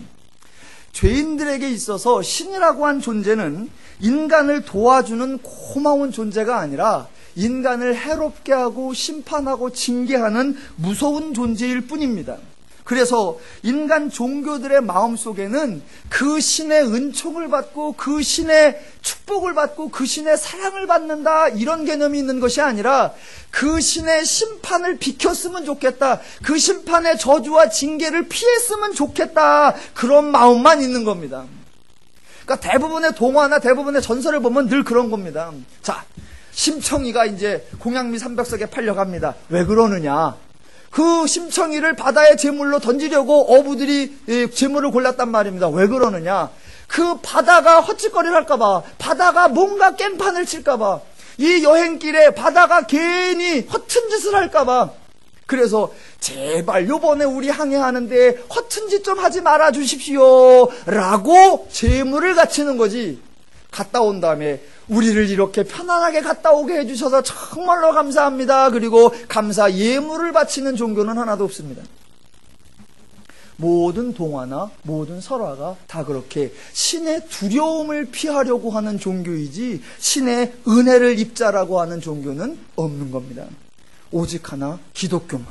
S1: 죄인들에게 있어서 신이라고 한 존재는 인간을 도와주는 고마운 존재가 아니라 인간을 해롭게 하고 심판하고 징계하는 무서운 존재일 뿐입니다. 그래서 인간 종교들의 마음속에는 그 신의 은총을 받고 그 신의 축복을 받고 그 신의 사랑을 받는다, 이런 개념이 있는 것이 아니라 그 신의 심판을 비켰으면 좋겠다, 그 심판의 저주와 징계를 피했으면 좋겠다, 그런 마음만 있는 겁니다. 그러니까 대부분의 동화나 대부분의 전설을 보면 늘 그런 겁니다. 자, 심청이가 이제 공양미 300석에 팔려갑니다. 왜 그러느냐? 그 심청이를 바다의 제물로 던지려고 어부들이 제물을 골랐단 말입니다. 왜 그러느냐? 그 바다가 헛짓거리를 할까봐, 바다가 뭔가 깽판을 칠까봐, 이 여행길에 바다가 괜히 허튼 짓을 할까봐, 그래서 제발 요번에 우리 항해하는데 허튼 짓 좀 하지 말아 주십시오 라고 재물을 갖추는 거지. 갔다 온 다음에 우리를 이렇게 편안하게 갔다 오게 해주셔서 정말로 감사합니다, 그리고 감사 예물을 바치는 종교는 하나도 없습니다. 모든 동화나 모든 설화가 다 그렇게 신의 두려움을 피하려고 하는 종교이지 신의 은혜를 입자라고 하는 종교는 없는 겁니다. 오직 하나, 기독교만.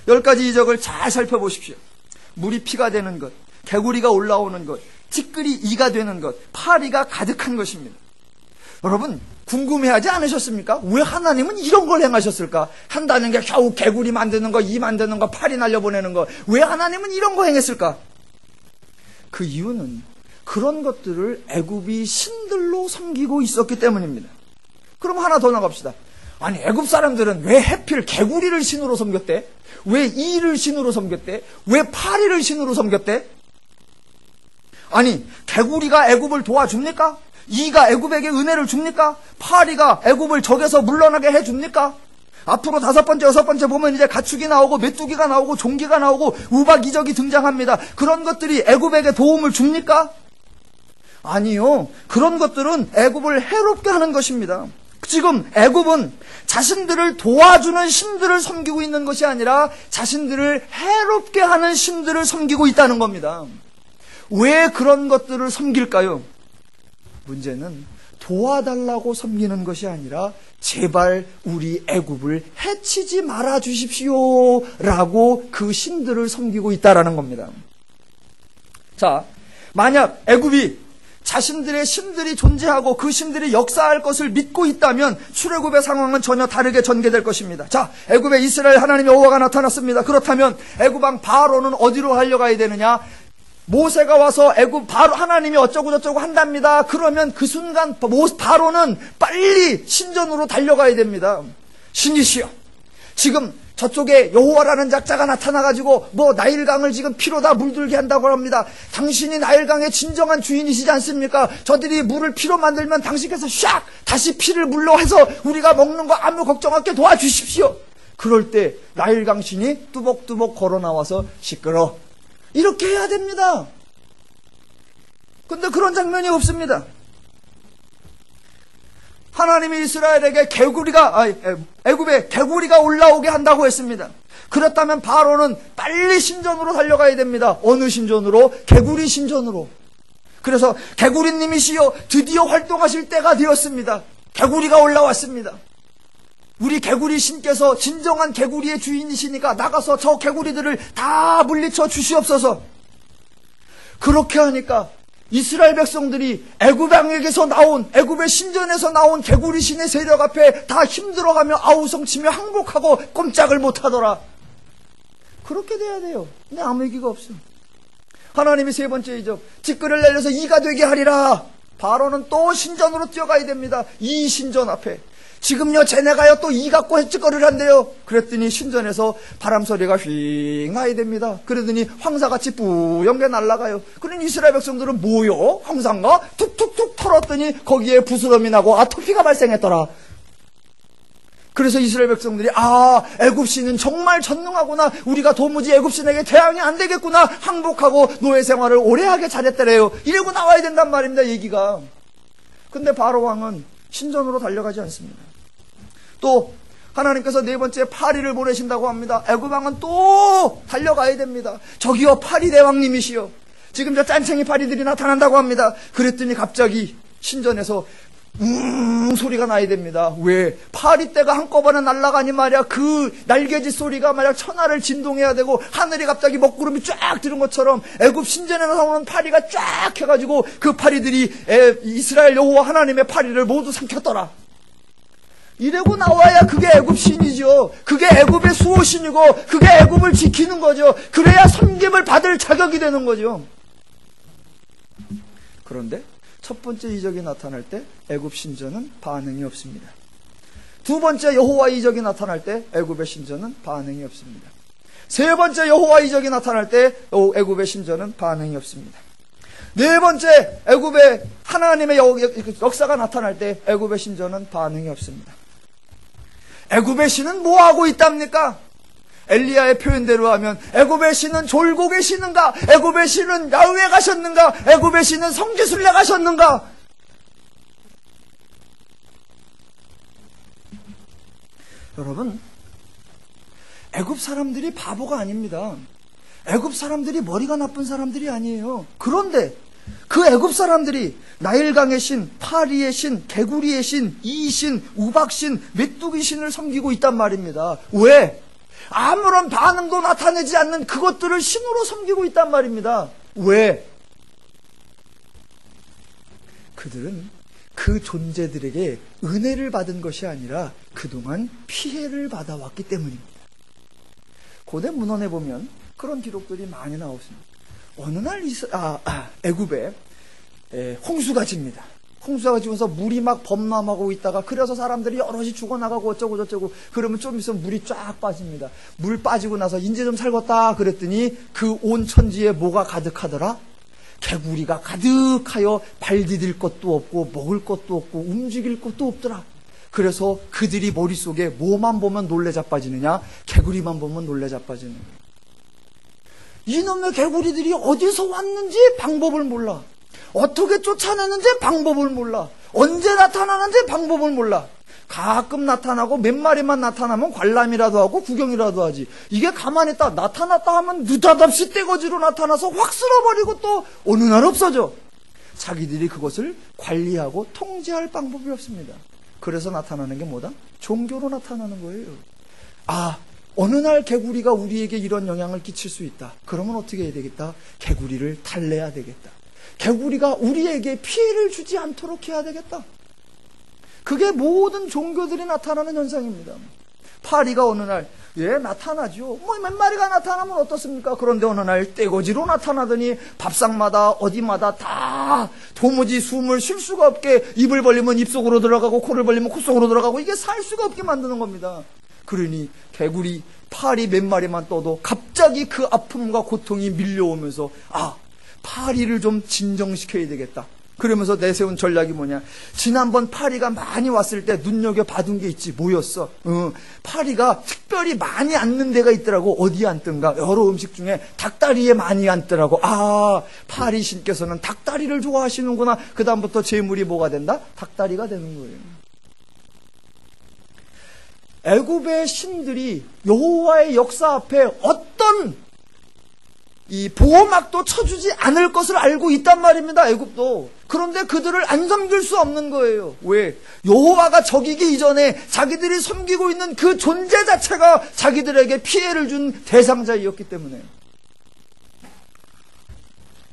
S1: 10가지 이적을 잘 살펴보십시오. 물이 피가 되는 것, 개구리가 올라오는 것, 티끌이 이가 되는 것, 파리가 가득한 것입니다. 여러분 궁금해하지 않으셨습니까? 왜 하나님은 이런 걸 행하셨을까? 한다는 게 겨우 개구리 만드는 거, 이 만드는 거, 파리 날려보내는 거, 왜 하나님은 이런 거 행했을까? 그 이유는 그런 것들을 애굽이 신들로 섬기고 있었기 때문입니다. 그럼 하나 더 나갑시다. 아니 애굽 사람들은 왜 해필 개구리를 신으로 섬겼대? 왜 이를 신으로 섬겼대? 왜 파리를 신으로 섬겼대? 아니 개구리가 애굽을 도와줍니까? 이가 애굽에게 은혜를 줍니까? 파리가 애굽을 적에서 물러나게 해줍니까? 앞으로 5번째, 6번째 보면 이제 가축이 나오고 메뚜기가 나오고 종기가 나오고 우박이적이 등장합니다. 그런 것들이 애굽에게 도움을 줍니까? 아니요. 그런 것들은 애굽을 해롭게 하는 것입니다. 지금 애굽은 자신들을 도와주는 신들을 섬기고 있는 것이 아니라 자신들을 해롭게 하는 신들을 섬기고 있다는 겁니다. 왜 그런 것들을 섬길까요? 문제는 도와달라고 섬기는 것이 아니라 제발 우리 애굽을 해치지 말아 주십시오 라고 그 신들을 섬기고 있다라는 겁니다. 자, 만약 애굽이 자신들의 신들이 존재하고 그 신들이 역사할 것을 믿고 있다면 출애굽의 상황은 전혀 다르게 전개될 것입니다. 자, 애굽에 이스라엘 하나님의 여호와가 나타났습니다. 그렇다면 애굽 왕 바로는 어디로 달려가야 되느냐? 모세가 와서 애굽 바로 하나님이 어쩌고 저쩌고 한답니다. 그러면 그 순간 바로는 빨리 신전으로 달려가야 됩니다. 신이시여, 지금 저쪽에 여호와라는 작자가 나타나가지고 나일강을 지금 피로 다 물들게 한다고 합니다. 당신이 나일강의 진정한 주인이시지 않습니까? 저들이 물을 피로 만들면 당신께서 샥 다시 피를 물로 해서 우리가 먹는 거 아무 걱정 없게 도와주십시오. 그럴 때 나일강 신이 뚜벅뚜벅 걸어 나와서 시끄러, 이렇게 해야 됩니다. 근데 그런 장면이 없습니다. 하나님이 이스라엘에게 애굽에 개구리가 올라오게 한다고 했습니다. 그렇다면 바로는 빨리 신전으로 달려가야 됩니다. 어느 신전으로? 개구리 신전으로. 그래서 개구리님이시여, 드디어 활동하실 때가 되었습니다. 개구리가 올라왔습니다. 우리 개구리 신께서 진정한 개구리의 주인이시니까 나가서 저 개구리들을 다 물리쳐 주시옵소서. 그렇게 하니까 이스라엘 백성들이 애굽 왕에게서 나온, 애굽의 신전에서 나온 개구리 신의 세력 앞에 다 힘들어가며 아우성치며 항복하고 꼼짝을 못하더라. 그렇게 돼야 돼요. 근데 아무 얘기가 없어. 하나님이 세 번째 이적, 티끌을 날려서 이가 되게 하리라. 바로는 또 신전으로 뛰어가야 됩니다. 이 신전 앞에. 지금요 쟤네가요 또 이 갖고 찌꺼리를 한대요. 그랬더니 신전에서 바람소리가 휙 나야 됩니다. 그러더니 황사같이 뿌옇게 날아가요. 그러니 이스라엘 백성들은 뭐요? 황사인가? 툭툭툭 털었더니 거기에 부스럼이 나고 아토피가 발생했더라. 그래서 이스라엘 백성들이 애굽신은 정말 전능하구나, 우리가 도무지 애굽신에게 대항이 안 되겠구나, 항복하고 노예 생활을 오래하게 잘했더래요. 이러고 나와야 된단 말입니다, 얘기가. 근데 바로 왕은 신전으로 달려가지 않습니다. 또 하나님께서 네 번째 파리를 보내신다고 합니다. 애굽 왕은 또 달려가야 됩니다. 저기요 파리 대왕님이시여, 지금 저 짠챙이 파리들이 나타난다고 합니다. 그랬더니 갑자기 신전에서 소리가 나야 됩니다. 왜? 파리떼가 한꺼번에 날아가니 말이야. 그 날개짓 소리가 말이야 천하를 진동해야 되고, 하늘이 갑자기 먹구름이 쫙 들은 것처럼 애굽 신전에 나오는 파리가 쫙 해가지고 그 파리들이 이스라엘 여호와 하나님의 파리를 모두 삼켰더라. 이러고 나와야 그게 애굽 신이죠. 그게 애굽의 수호신이고 그게 애굽을 지키는 거죠. 그래야 섬김을 받을 자격이 되는 거죠. 그런데 첫 번째 이적이 나타날 때 애굽 신전은 반응이 없습니다. 두 번째 여호와 이적이 나타날 때 애굽의 신전은 반응이 없습니다. 세 번째 여호와 이적이 나타날 때 애굽의 신전은 반응이 없습니다. 네 번째, 애굽의 하나님의 역사가 나타날 때 애굽의 신전은 반응이 없습니다. 애굽의 신은 뭐 하고 있답니까? 엘리야의 표현대로 하면 애굽의 신은 졸고 계시는가? 애굽의 신은 야훼 가셨는가? 애굽의 신은 성지순례 가셨는가? 여러분, 애굽 사람들이 바보가 아닙니다. 애굽 사람들이 머리가 나쁜 사람들이 아니에요. 그런데 그 애굽 사람들이 나일강의 신, 파리의 신, 개구리의 신, 이신, 우박신, 메뚜기 신을 섬기고 있단 말입니다. 왜? 아무런 반응도 나타내지 않는 그것들을 신으로 섬기고 있단 말입니다. 왜? 그들은 그 존재들에게 은혜를 받은 것이 아니라 그동안 피해를 받아왔기 때문입니다. 고대 문헌에 보면 그런 기록들이 많이 나오습니다. 어느 날 애굽에 홍수가 집니다. 홍수가 지면서 물이 막 범람하고 있다가 그래서 사람들이 여럿이 죽어나가고 어쩌고 저쩌고 그러면 좀 있으면 물이 쫙 빠집니다. 물 빠지고 나서 이제 좀 살겠다 그랬더니 그 온 천지에 뭐가 가득하더라? 개구리가 가득하여 발 디딜 것도 없고 먹을 것도 없고 움직일 것도 없더라. 그래서 그들이 머릿속에 뭐만 보면 놀래 자빠지느냐? 개구리만 보면 놀래 자빠지는 거예요. 이놈의 개구리들이 어디서 왔는지 방법을 몰라. 어떻게 쫓아내는지 방법을 몰라. 언제 나타나는지 방법을 몰라. 가끔 나타나고 몇 마리만 나타나면 관람이라도 하고 구경이라도 하지. 이게 가만히 있다 나타났다 하면 느닷없이 떼거지로 나타나서 확 쓸어버리고 또 어느 날 없어져. 자기들이 그것을 관리하고 통제할 방법이 없습니다. 그래서 나타나는 게 뭐다? 종교로 나타나는 거예요. 어느 날 개구리가 우리에게 이런 영향을 끼칠 수 있다. 그러면 어떻게 해야 되겠다? 개구리를 달래야 되겠다. 개구리가 우리에게 피해를 주지 않도록 해야 되겠다. 그게 모든 종교들이 나타나는 현상입니다. 파리가 어느 날 나타나죠. 몇 마리가 나타나면 어떻습니까? 그런데 어느 날 떼거지로 나타나더니 밥상마다 어디마다 다 도무지 숨을 쉴 수가 없게 입을 벌리면 입속으로 들어가고 코를 벌리면 콧속으로 들어가고 이게 살 수가 없게 만드는 겁니다. 그러니 개구리, 파리 몇 마리만 떠도 갑자기 그 아픔과 고통이 밀려오면서 파리를 좀 진정시켜야 되겠다. 그러면서 내세운 전략이 뭐냐? 지난번 파리가 많이 왔을 때 눈여겨받은 게 있지. 뭐였어? 파리가 특별히 많이 앉는 데가 있더라고. 어디에 앉던가? 여러 음식 중에 닭다리에 많이 앉더라고. 파리 신께서는 닭다리를 좋아하시는구나. 그 다음부터 제물이 뭐가 된다? 닭다리가 되는 거예요. 애굽의 신들이 여호와의 역사 앞에 어떤 이 보호막도 쳐주지 않을 것을 알고 있단 말입니다. 애굽도. 그런데 그들을 안 섬길 수 없는 거예요. 왜? 여호와가 적이기 이전에 자기들이 섬기고 있는 그 존재 자체가 자기들에게 피해를 준 대상자이었기 때문에.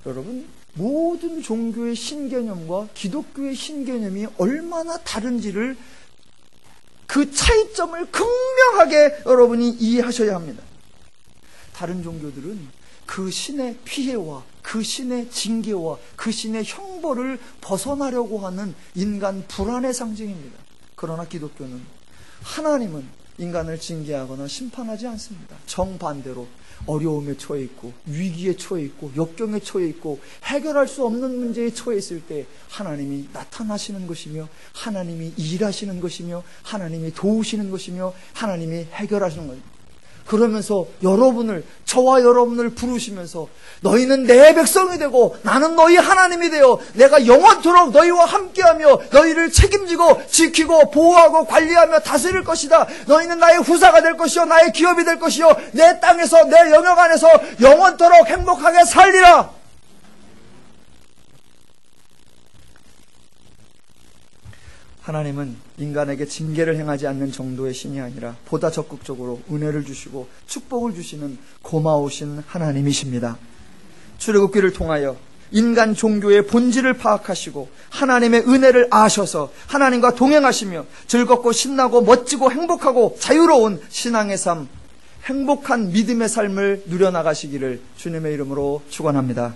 S1: 여러분, 모든 종교의 신개념과 기독교의 신개념이 얼마나 다른지를 그 차이점을 극명하게 여러분이 이해하셔야 합니다. 다른 종교들은 그 신의 피해와 그 신의 징계와 그 신의 형벌을 벗어나려고 하는 인간 불안의 상징입니다. 그러나 기독교는 하나님은 인간을 징계하거나 심판하지 않습니다. 정반대로 어려움에 처해 있고 위기에 처해 있고 역경에 처해 있고 해결할 수 없는 문제에 처해 있을 때 하나님이 나타나시는 것이며 하나님이 일하시는 것이며 하나님이 도우시는 것이며 하나님이 해결하시는 것입니다. 그러면서 저와 여러분을 부르시면서 너희는 내 백성이 되고 나는 너희 하나님이 되어 내가 영원토록 너희와 함께하며 너희를 책임지고 지키고 보호하고 관리하며 다스릴 것이다. 너희는 나의 후사가 될 것이요 나의 기업이 될 것이요 내 땅에서 내 영역 안에서 영원토록 행복하게 살리라. 하나님은 인간에게 징계를 행하지 않는 정도의 신이 아니라 보다 적극적으로 은혜를 주시고 축복을 주시는 고마우신 하나님이십니다. 출애굽기를 통하여 인간 종교의 본질을 파악하시고 하나님의 은혜를 아셔서 하나님과 동행하시며 즐겁고 신나고 멋지고 행복하고 자유로운 신앙의 삶, 행복한 믿음의 삶을 누려나가시기를 주님의 이름으로 축원합니다.